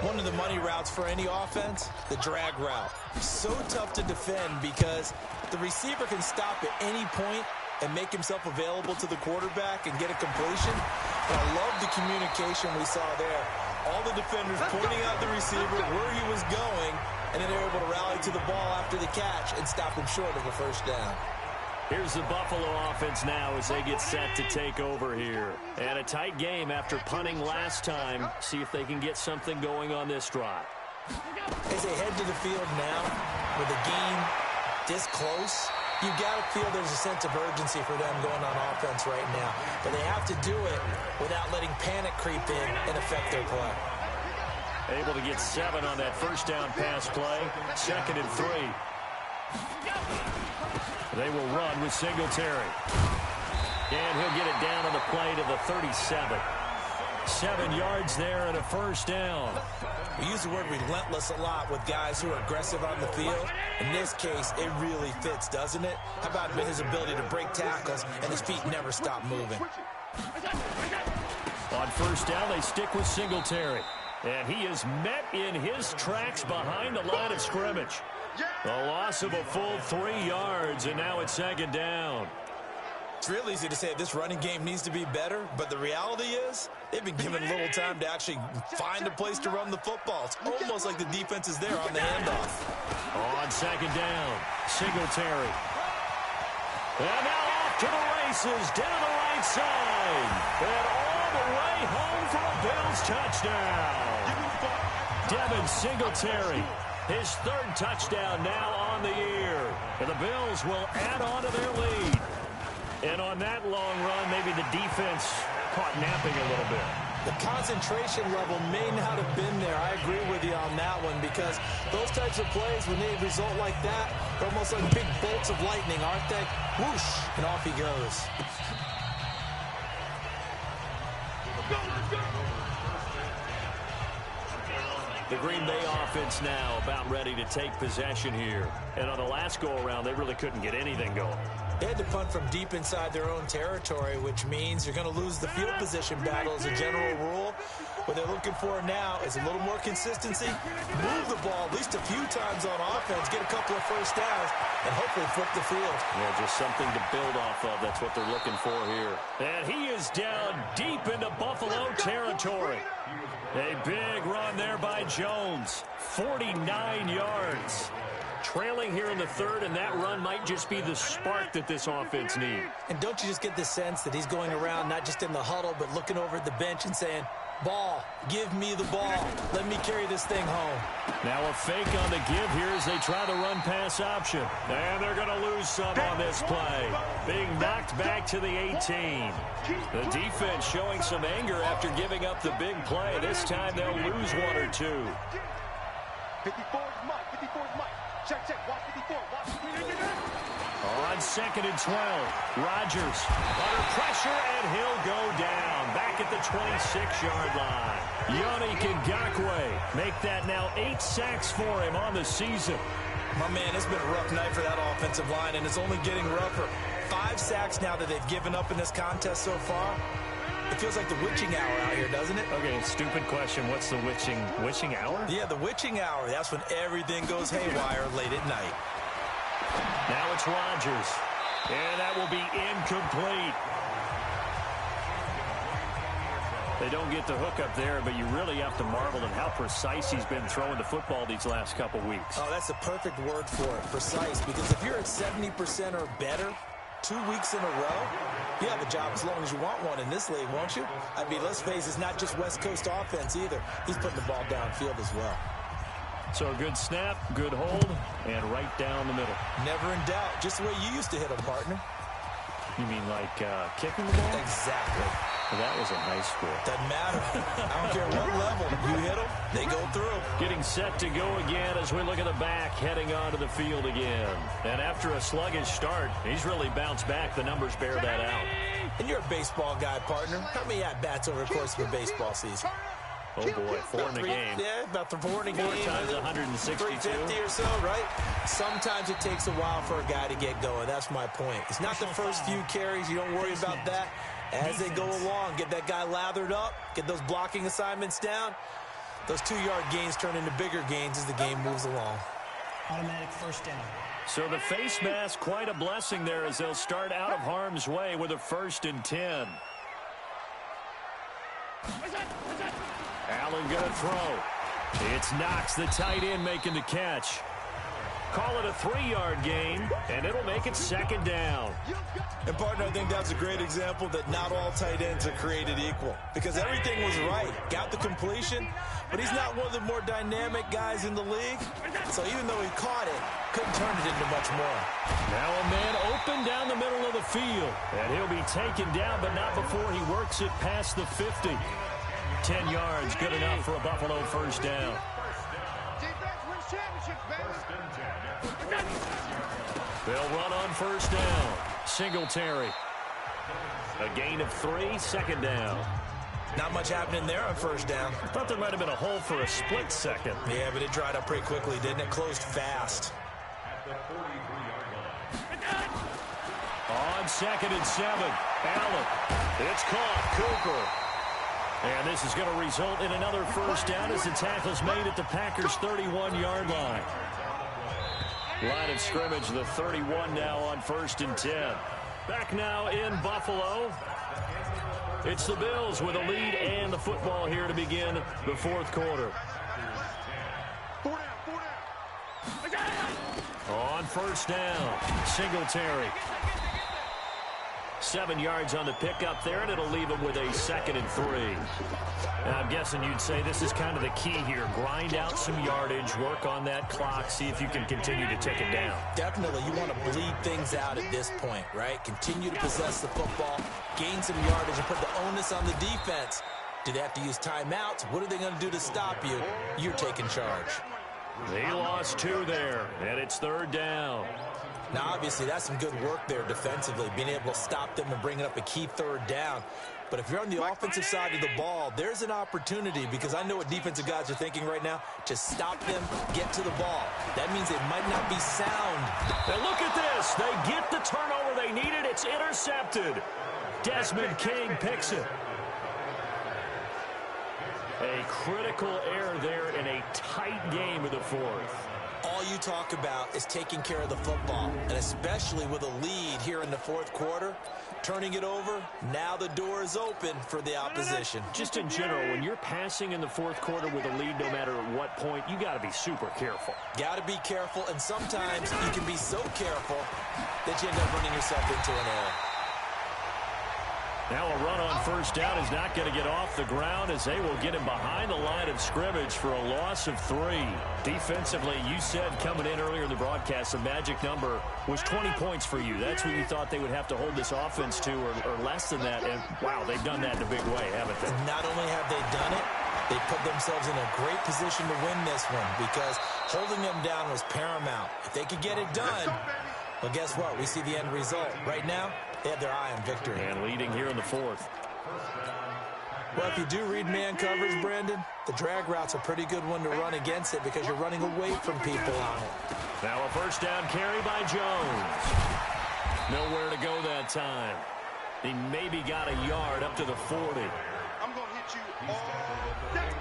One of the money routes for any offense, the drag route. So tough to defend because the receiver can stop at any point and make himself available to the quarterback and get a completion. But I love the communication we saw there. All the defenders pointing out the receiver where he was going, and then they were able to rally to the ball after the catch and stop him short of a first down. Here's the Buffalo offense now as they get set to take over here. And a tight game after punting last time. See if they can get something going on this drive. As they head to the field now, with the game this close, you got to feel there's a sense of urgency for them going on offense right now. But they have to do it without letting panic creep in and affect their play. Able to get 7 on that first down pass play. 2nd and 3. They will run with Singletary. And he'll get it down on the play to the 37. 7 yards there and a first down. We use the word relentless a lot with guys who are aggressive on the field. In this case, it really fits, doesn't it? How about his ability to break tackles and his feet never stop moving? On first down, they stick with Singletary. And he is met in his tracks behind the line of scrimmage. A loss of a full 3 yards, and now it's 2nd down. It's real easy to say this running game needs to be better, but the reality is they've been given little time to actually find a place to run the football. It's almost like the defense is there on the handoff. On 2nd down, Singletary. And now off to the races, down the right side. And all the way home for a Bills touchdown. Devin Singletary, his 3rd touchdown now on the year. And the Bills will add on to their lead. And on that long run, maybe the defense caught napping a little bit. The concentration level may not have been there. I agree with you on that one because those types of plays, when they result like that, they're almost like big bolts of lightning, aren't they? Whoosh, and off he goes. The Green Bay offense now about ready to take possession here. And on the last go-around, they really couldn't get anything going. They had to punt from deep inside their own territory, which means you're going to lose the field position battle as a general rule. What they're looking for now is a little more consistency, move the ball at least a few times on offense, get a couple of first downs, and hopefully flip the field. Yeah, just something to build off of. That's what they're looking for here. And he is down deep into Buffalo territory. A big run there by Jones. 49 yards. trailing here in the third, and that run might just be the spark that this offense needs. And don't you just get the sense that he's going around not just in the huddle, but looking over at the bench and saying, ball, give me the ball. Let me carry this thing home. Now a fake on the give here as they try the run-pass option. And they're going to lose some on this play. Being knocked back to the 18. The defense showing some anger after giving up the big play. This time they'll lose one or two. 54 is Mike. 54 is Mike. Check, check. Watch 54. Watch 54. On 2nd and 12, Rodgers under pressure, and he'll go down back at the 26-yard line. Yannick Ngakoue make that now 8 sacks for him on the season. My man, it's been a rough night for that offensive line, and it's only getting rougher. 5 sacks now that they've given up in this contest so far. It feels like the witching hour out here, doesn't it? Okay, stupid question. What's the witching hour? Yeah, the witching hour. That's when everything goes haywire late at night. Now it's Rodgers. And that will be incomplete. They don't get the hook up there, but you really have to marvel at how precise he's been throwing the football these last couple weeks. Oh, that's the perfect word for it, precise. Because if you're at 70% or better 2 weeks in a row, you have a job as long as you want one in this league, won't you? I mean, let's face it, it's not just West Coast offense either. He's putting the ball downfield as well. So a good snap, good hold, and right down the middle. Never in doubt. Just the way you used to hit them, partner. You mean like kicking the ball? Exactly. Well, that was in high school. Doesn't matter. I don't care what level. You hit them, they go through. Getting set to go again as we look at the back, heading onto the field again. And after a sluggish start, he's really bounced back. The numbers bear that out. And you're a baseball guy, partner. How many at-bats over the course of a baseball season? Oh, boy, 4 in a game. Yeah, about 4 in a game. 4 times 162. 350 or so, right? Sometimes it takes a while for a guy to get going. That's my point. It's not the first few carries. You don't worry about that. As they go along, get that guy lathered up, get those blocking assignments down. Those 2-yard gains turn into bigger gains as the game moves along. Automatic first down. So the face mask, quite a blessing there as they'll start out of harm's way with a 1st and 10. Allen going to throw. It's Knox, the tight end, making the catch. Call it a 3-yard gain, and it'll make it 2nd down. And, partner, I think that's a great example that not all tight ends are created equal. Because everything was right. Got the completion, but he's not one of the more dynamic guys in the league. So even though he caught it, couldn't turn it into much more. Now a man open down the middle of the field. And he'll be taken down, but not before he works it past the 50. 10 yards, good enough for a Buffalo 1st down. Defense wins championships, baby. They'll run on 1st down. Singletary. A gain of 3, 2nd down. Not much happening there on 1st down. I thought there might have been a hole for a split second. Yeah, but it dried up pretty quickly, didn't it? Closed fast. On 2nd and 7, Allen. It's caught. Cooper. And this is going to result in another 1st down as the tackle's made at the Packers' 31-yard line. Line of scrimmage, the 31 now on 1st and 10. Back now in Buffalo. It's the Bills with a lead and the football here to begin the 4th quarter. On 1st down, Singletary. 7 yards on the pickup there, and it'll leave him with a 2nd and 3. Now, I'm guessing you'd say this is kind of the key here. Grind out some yardage, work on that clock, see if you can continue to take it down. Definitely. You want to bleed things out at this point, right? Continue to possess the football, gain some yardage, and put the onus on the defense. Do they have to use timeouts? What are they going to do to stop you? You're taking charge. They lost 2 there, and it's 3rd down. Now, obviously, that's some good work there defensively, being able to stop them and bringing up a key 3rd down. But if you're on the offensive side of the ball, there's an opportunity, because I know what defensive guys are thinking right now. Just stop them, get to the ball. That means it might not be sound. And look at this. They get the turnover they needed. It's intercepted. Desmond King picks it. A critical error there in a tight game of the 4th. All you talk about is taking care of the football, and especially with a lead here in the fourth quarter, turning it over, now the door is open for the opposition. Just in general, when you're passing in the fourth quarter with a lead, no matter at what point, you got to be super careful. Got to be careful, and sometimes you can be so careful that you end up running yourself into an error. Now a run on first down is not going to get off the ground as they will get him behind the line of scrimmage for a loss of 3. Defensively, you said coming in earlier in the broadcast, the magic number was 20 points for you. That's what you thought they would have to hold this offense to, or less than that. And, wow, they've done that in a big way, haven't they? Not only have they done it, they put themselves in a great position to win this one because holding them down was paramount. If they could get it done, well, guess what? We see the end result. Right now, they have their eye on victory. And leading here in the fourth. Well, if you do read man coverage, Brandon, the drag route's a pretty good one to run against it because you're running away from people on it. Now a first down carry by Jones. Nowhere to go that time. He maybe got a yard up to the 40. I'm going to hit you all day.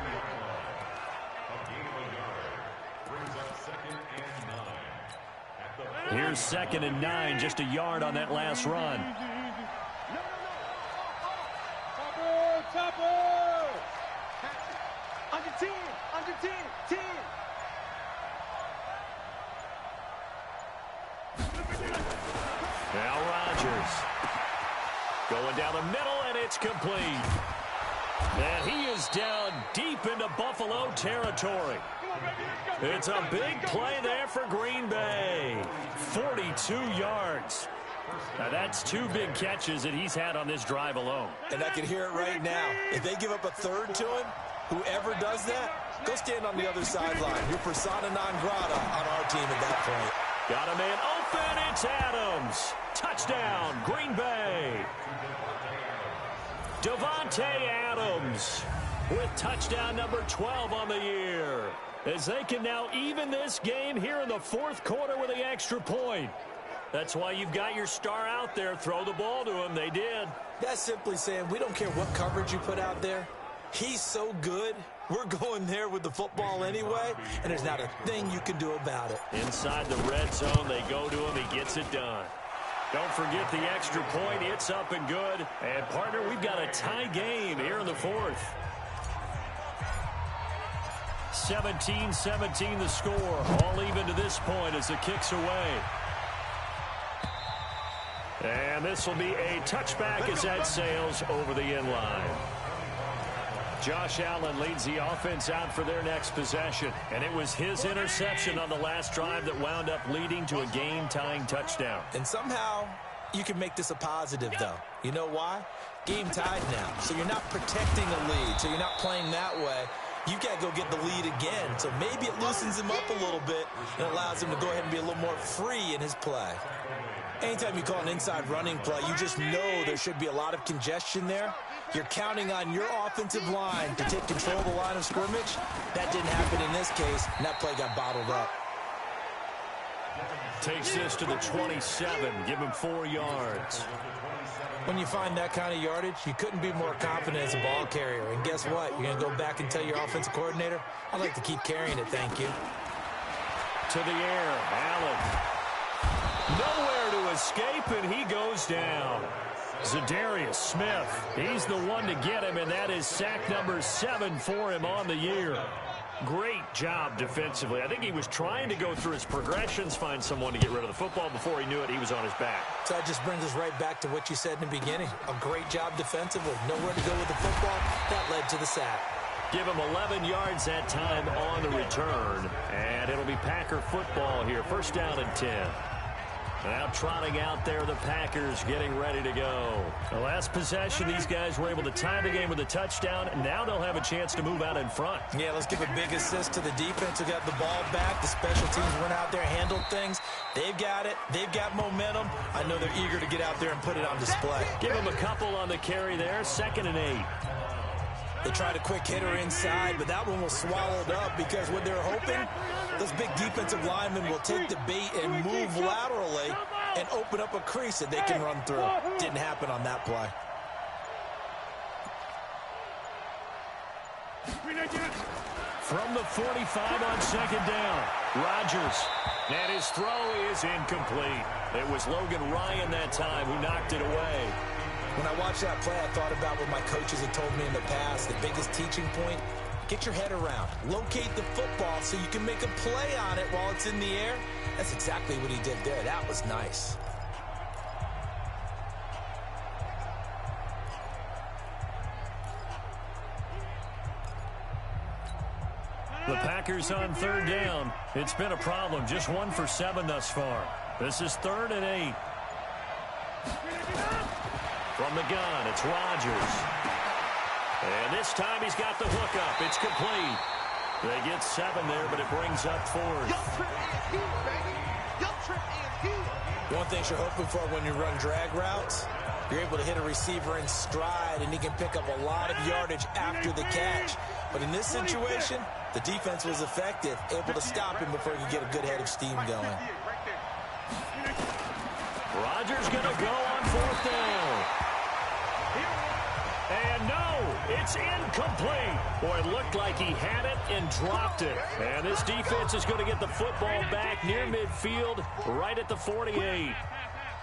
Here's 2nd and 9, just a yard on that last run. Under 10, under 10, 10. Now Rodgers. Going down the middle, and it's complete. And he is down deep into Buffalo territory. It's a big play there for Green Bay. 42 yards. Now, that's 2 big catches that he's had on this drive alone. And I can hear it right now. If they give up a third to him, whoever does that, go stand on the other sideline. You're persona non grata on our team at that point. Got a man open. It's Adams. Touchdown, Green Bay. Davante Adams with touchdown number 12 on the year, as they can now even this game here in the fourth quarter with the extra point. That's why you've got your star out there. Throw the ball to him. They did. That's simply saying we don't care what coverage you put out there. He's so good. We're going there with the football anyway, and there's not a thing you can do about it. Inside the red zone, they go to him. He gets it done. Don't forget the extra point. It's up and good. And, partner, we've got a tie game here in the fourth. 17-17 the score. All even to this point as the kick's away. And this will be a touchback as that sails over the end line. Josh Allen leads the offense out for their next possession. And it was his interception on the last drive that wound up leading to a game-tying touchdown. And somehow you can make this a positive, though. You know why? Game tied now. So you're not protecting a lead. So you're not playing that way. You got to go get the lead again. So maybe it loosens him up a little bit and allows him to go ahead and be a little more free in his play. Anytime you call an inside running play, you just know there should be a lot of congestion there. You're counting on your offensive line to take control of the line of scrimmage. That didn't happen in this case, and that play got bottled up. Takes this to the 27. Give him 4 yards. When you find that kind of yardage, you couldn't be more confident as a ball carrier. And guess what? You're going to go back and tell your offensive coordinator, I'd like to keep carrying it, thank you. To the air, Allen. Nowhere to escape, and he goes down. Zadarius Smith, he's the one to get him, and that is sack number 7 for him on the year. Great job defensively. I think he was trying to go through his progressions, find someone to get rid of the football. Before he knew it, he was on his back. So that just brings us right back to what you said in the beginning. A great job defensively. Nowhere to go with the football. That led to the sack. Give him 11 yards that time on the return. And it'll be Packer football here. First down and 10. Now trotting out there, the Packers getting ready to go. The last possession, these guys were able to tie the game with a touchdown. Now they'll have a chance to move out in front. Yeah, let's give a big assist to the defense who got the ball back. The special teams went out there, handled things. They've got it. They've got momentum. I know they're eager to get out there and put it on display. Give them a couple on the carry there. 2nd and 8. They tried a quick hitter inside, but that one was swallowed up because what they're hoping, those big defensive linemen will take the bait and move laterally and open up a crease that they can run through. Didn't happen on that play. From the 45 on second down, Rodgers. And his throw is incomplete. It was Logan Ryan that time who knocked it away. When I watched that play, I thought about what my coaches had told me in the past. The biggest teaching point, get your head around. Locate the football so you can make a play on it while it's in the air. That's exactly what he did there. That was nice. The Packers on third down. It's been a problem. Just 1 for 7 thus far. This is 3rd and 8. From the gun, it's Rodgers. And this time he's got the hookup. It's complete. They get 7 there, but it brings up 4th. One thing you're hoping for when you run drag routes, you're able to hit a receiver in stride, and he can pick up a lot of yardage after the catch. But in this situation, the defense was effective, able to stop him before he could get a good head of steam going. Rodgers going to go on 4th down. And no, it's incomplete. Boy, it looked like he had it and dropped it. And this defense is going to get the football back near midfield, right at the 48.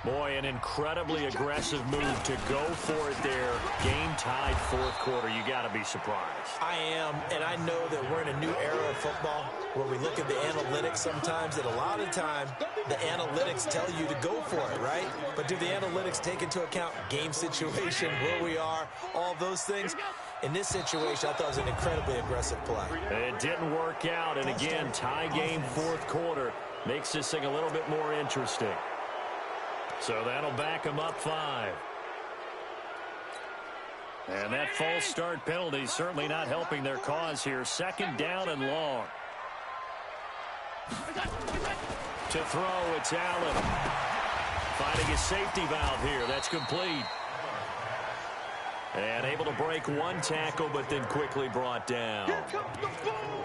Boy, an incredibly aggressive move to go for it there. Game-tied 4th quarter. You got to be surprised. I am, and I know that we're in a new era of football where we look at the analytics sometimes, that a lot of time the analytics tell you to go for it, right? But do the analytics take into account game situation, where we are, all those things? In this situation, I thought it was an incredibly aggressive play. It didn't work out, and again, tie game 4th quarter makes this thing a little bit more interesting. So that'll back them up 5. And that false start penalty certainly not helping their cause here. 2nd down and long. To throw, it's Allen. Finding his safety valve here. That's complete. And able to break 1 tackle, but then quickly brought down.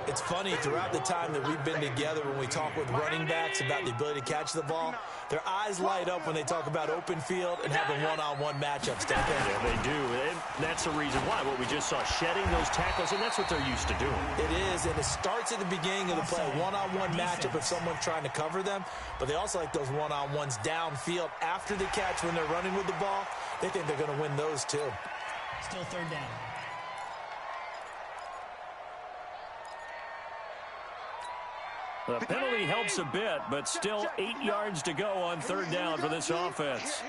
It's funny, throughout the time that we've been together, when we talk with running backs about the ability to catch the ball, their eyes light up when they talk about open field and having one-on-one matchups, don't they? Yeah, they do. And that's the reason why. What we just saw, shedding those tackles, and that's what they're used to doing. It is, and it starts at the beginning of the play. One-on-one matchup if someone's trying to cover them, but they also like those one-on-ones downfield after the catch when they're running with the ball. They think they're going to win those too. Still 3rd down. The penalty helps a bit, but still 8 yards to go on 3rd down for this offense.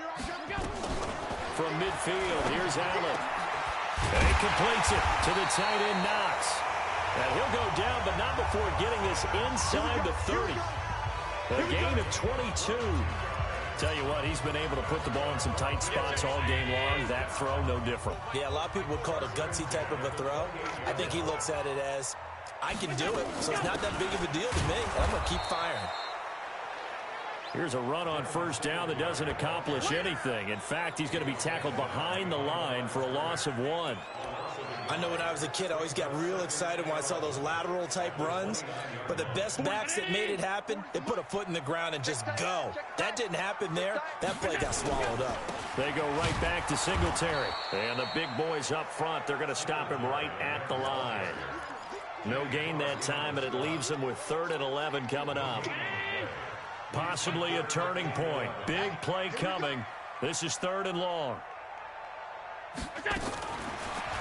From midfield, here's Allen. And he completes it to the tight end, Knox. And he'll go down, but not before getting this inside the 30. A gain of 22. Tell you what, he's been able to put the ball in some tight spots all game long. That throw, no different. Yeah, a lot of people would call it a gutsy type of a throw. I think he looks at it as, I can do it, so it's not that big of a deal to me. I'm going to keep firing. Here's a run on 1st down that doesn't accomplish anything. In fact, he's going to be tackled behind the line for a loss of 1. I know when I was a kid, I always got real excited when I saw those lateral type runs. But the best backs that made it happen, they put a foot in the ground and just go. That didn't happen there. That play got swallowed up. They go right back to Singletary. And the big boys up front, they're going to stop him right at the line. No gain that time, and it leaves them with 3rd and 11 coming up. Possibly a turning point. Big play coming. This is 3rd and long.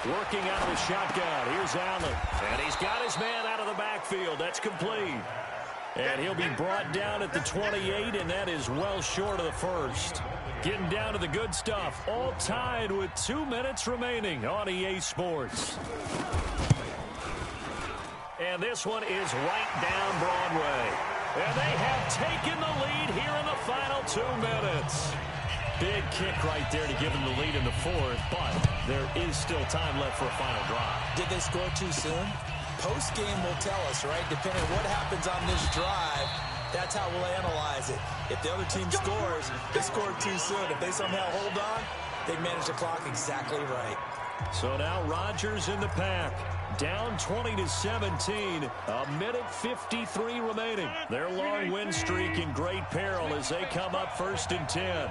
Working out of the shotgun. Here's Allen. And he's got his man out of the backfield. That's complete. And he'll be brought down at the 28, and that is well short of the 1st. Getting down to the good stuff. All tied with 2 minutes remaining on EA Sports. And this one is right down Broadway. And they have taken the lead here in the final 2 minutes. Big kick right there to give them the lead in the 4th, but there is still time left for a final drive. Did they score too soon? Post-game will tell us, right? Depending on what happens on this drive, that's how we'll analyze it. If the other team scores, they scored too soon. If they somehow hold on, they manage the clock exactly right. So now Rodgers in the pack. Down 20-17. A minute 53 remaining. Their long win streak in great peril as they come up 1st and 10.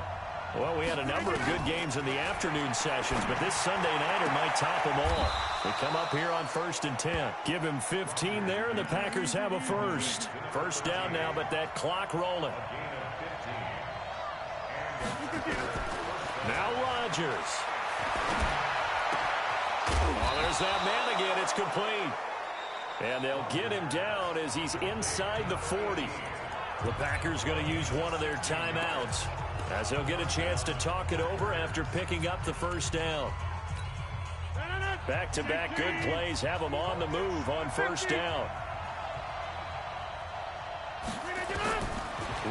Well, we had a number of good games in the afternoon sessions, but this Sunday nighter might top them all. They come up here on 1st and 10. Give him 15 there, and the Packers have a first. First down now, but that clock rolling. Now Rodgers. Oh, there's that man again. It's complete. And they'll get him down as he's inside the 40. The Packers going to use one of their timeouts as they'll get a chance to talk it over after picking up the first down. Back-to-back good plays have them on the move on first down.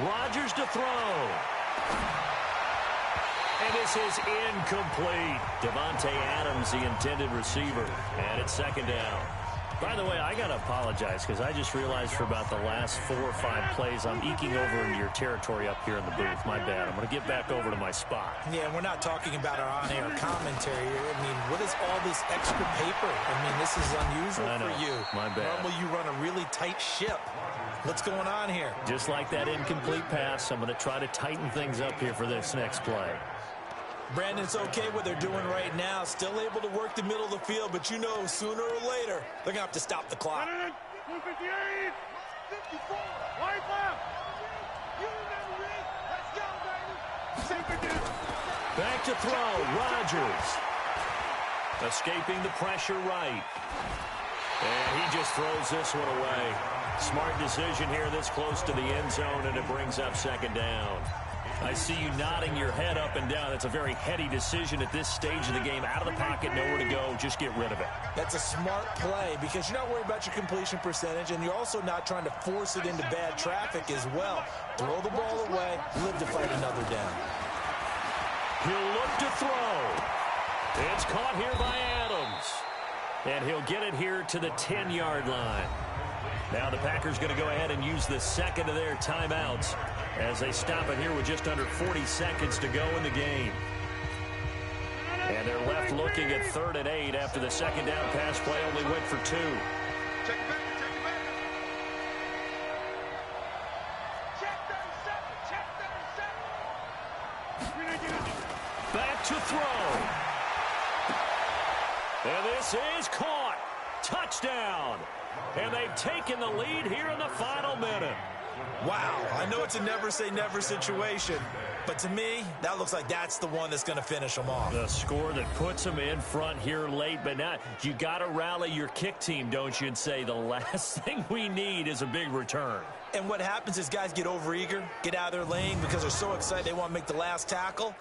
Rodgers to throw. And this is incomplete. Davante Adams, the intended receiver. And it's second down. By the way, I got to apologize because I just realized for about the last 4 or 5 plays, I'm eking over into your territory up here in the booth. My bad. I'm going to get back over to my spot. Yeah, we're not talking about our on-air commentary. I mean, what is all this extra paper? I mean, this is unusual for you. My bad. Normally you run a really tight ship. What's going on here? Just like that incomplete pass, I'm going to try to tighten things up here for this next play. Brandon, it's okay what they're doing right now. Still able to work the middle of the field, but you know sooner or later they're going to have to stop the clock. 158, 54, right left. You never read. Let's go, baby. Back to throw, Rodgers. Escaping the pressure right. And he just throws this one away. Smart decision here this close to the end zone, and it brings up second down. I see you nodding your head up and down. It's a very heady decision at this stage of the game. Out of the pocket, nowhere to go. Just get rid of it. That's a smart play because you're not worried about your completion percentage, and you're also not trying to force it into bad traffic as well. Throw the ball away, live to fight another down. He'll look to throw. It's caught here by Adams. And he'll get it here to the 10-yard line. Now the Packers going to go ahead and use the second of their timeouts as they stop it here with just under 40 seconds to go in the game. And they're left looking at 3rd and 8 after the second down pass play only went for 2. Check it back, check it back. Check 37, check 37. Back to throw. And this is caught. Touchdown. And they've taken the lead here in the final minute. Wow, I know it's a never-say-never situation, but to me, that looks like that's the one that's going to finish them off. The score that puts them in front here late, but now you got to rally your kick team, don't you, and say the last thing we need is a big return. And what happens is guys get overeager, get out of their lane because they're so excited they want to make the last tackle.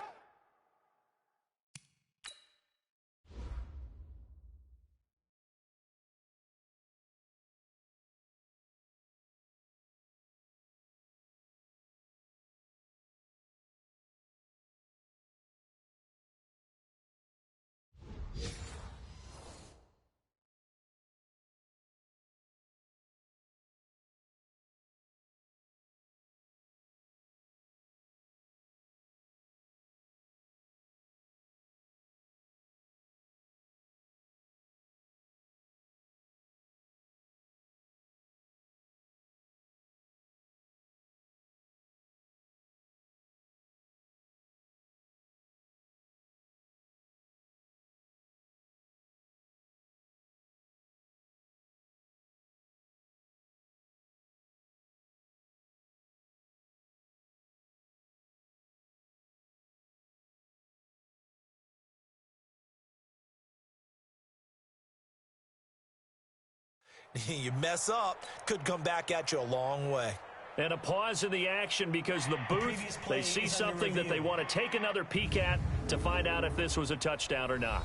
You mess up, could come back at you a long way. And a pause in the action because the booth, they see something that they want to take another peek at to find out if this was a touchdown or not.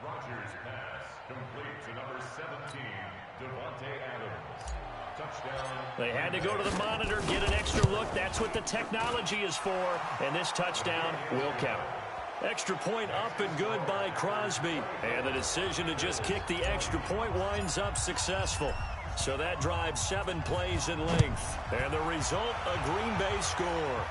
Rodgers' pass complete to number 17, Davante Adams. Touchdown. They had to go to the monitor, get an extra look. That's what the technology is for, and this touchdown will count. Extra point up and good by Crosby. And the decision to just kick the extra point winds up successful. So that drives 7 plays in length. And the result, a Green Bay score.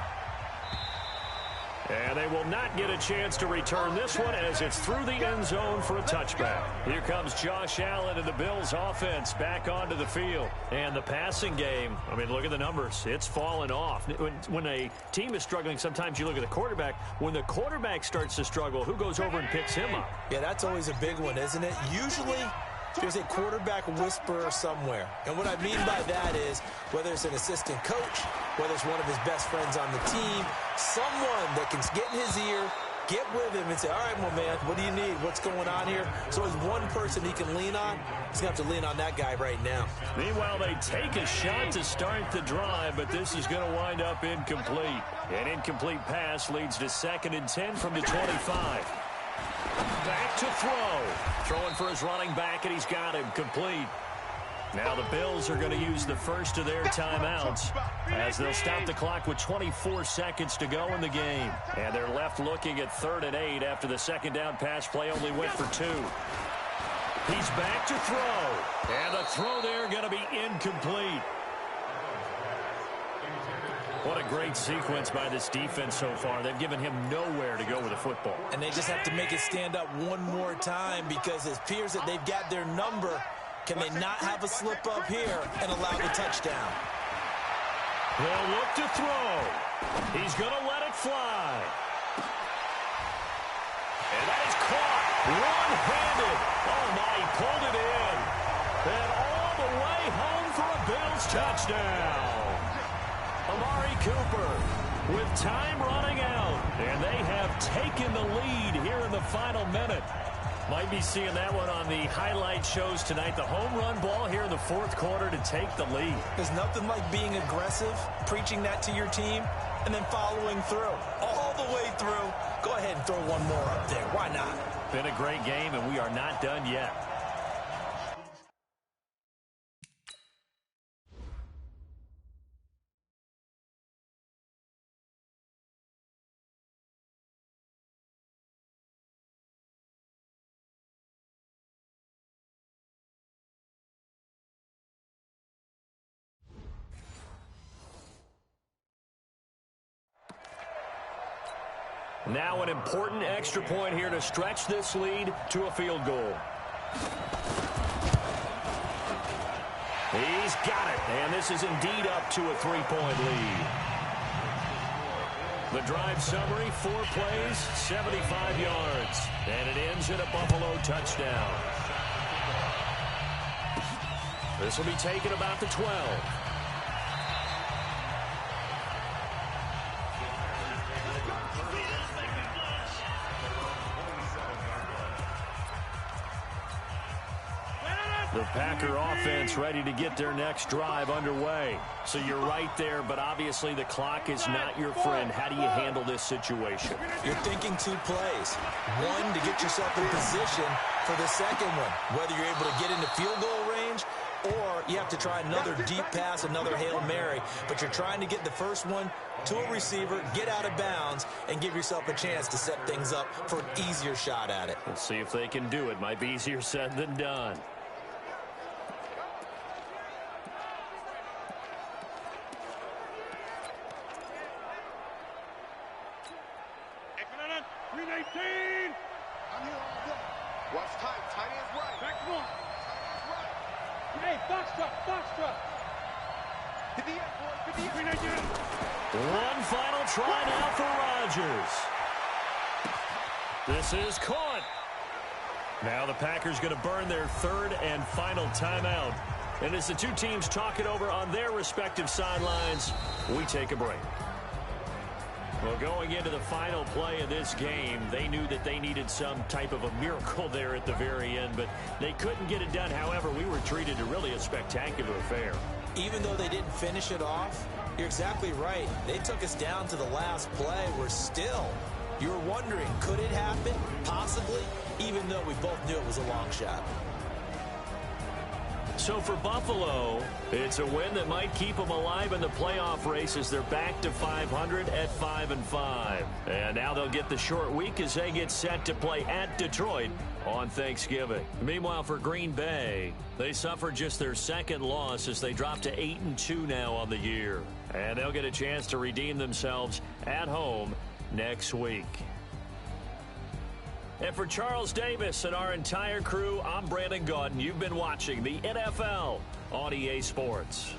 And they will not get a chance to return this one as it's through the end zone for a touchback. Here comes Josh Allen and the Bills offense back onto the field. And the passing game, I mean, look at the numbers. It's fallen off. When a team is struggling, sometimes you look at the quarterback. When the quarterback starts to struggle, who goes over and picks him up? Yeah, that's always a big one, isn't it? Usually there's a quarterback whisperer somewhere. And what I mean by that is whether it's an assistant coach, whether it's one of his best friends on the team, someone that can get in his ear, get with him and say, all right, well, man, what do you need? What's going on here? So as one person he can lean on, he's going to have to lean on that guy right now. Meanwhile, they take a shot to start the drive, but this is going to wind up incomplete. An incomplete pass leads to 2nd and 10 from the 25. Back to throw. Throwing for his running back, and he's got him complete. Now the Bills are going to use the first of their timeouts as they'll stop the clock with 24 seconds to go in the game. And they're left looking at 3rd and 8 after the second down pass play only went for 2. He's back to throw. And the throw there going to be incomplete. What a great sequence by this defense so far. They've given him nowhere to go with the football. And they just have to make it stand up one more time because it appears that they've got their number. Can they not have a slip up here and allow the touchdown? They'll look to throw. He's going to let it fly. And that is caught. One-handed. Oh, my, he pulled it in. And all the way home for a Bills touchdown. Amari Cooper with time running out. And they have taken the lead here in the final minute. Might be seeing that one on the highlight shows tonight. The home run ball here in the 4th quarter to take the lead. There's nothing like being aggressive, preaching that to your team, and then following through. All the way through. Go ahead and throw one more up there. Why not? Been a great game, and we are not done yet. Now an important extra point here to stretch this lead to a field goal. He's got it, and this is indeed up to a 3-point lead. The drive summary, 4 plays, 75 yards, and it ends in a Buffalo touchdown. This will be taken about the 12. The Packer offense ready to get their next drive underway. So you're right there, but obviously the clock is not your friend. How do you handle this situation? You're thinking 2 plays. One, to get yourself in position for the second one, whether you're able to get into field goal range or you have to try another deep pass, another Hail Mary. But you're trying to get the first one to a receiver, get out of bounds, and give yourself a chance to set things up for an easier shot at it. We'll see if they can do it. Might be easier said than done. Watch tight. Tight is right. Back to one. Hey, box truck. Hit the end, boys. Hit the end. One final try now for Rodgers. This is caught. Now the Packers going to burn their 3rd and final timeout. And as the two teams talk it over on their respective sidelines, we take a break. Well, going into the final play of this game, they knew that they needed some type of a miracle there at the very end, but they couldn't get it done. However, we were treated to really a spectacular affair. Even though they didn't finish it off, you're exactly right. They took us down to the last play. We're still, you were wondering, could it happen? Possibly, even though we both knew it was a long shot. So for Buffalo, it's a win that might keep them alive in the playoff race as they're back to 500 at 5-5. And now they'll get the short week as they get set to play at Detroit on Thanksgiving. Meanwhile, for Green Bay, they suffered just their second loss as they drop to 8-2 now on the year. And they'll get a chance to redeem themselves at home next week. And for Charles Davis and our entire crew, I'm Brandon Gaudin. You've been watching the NFL on EA Sports.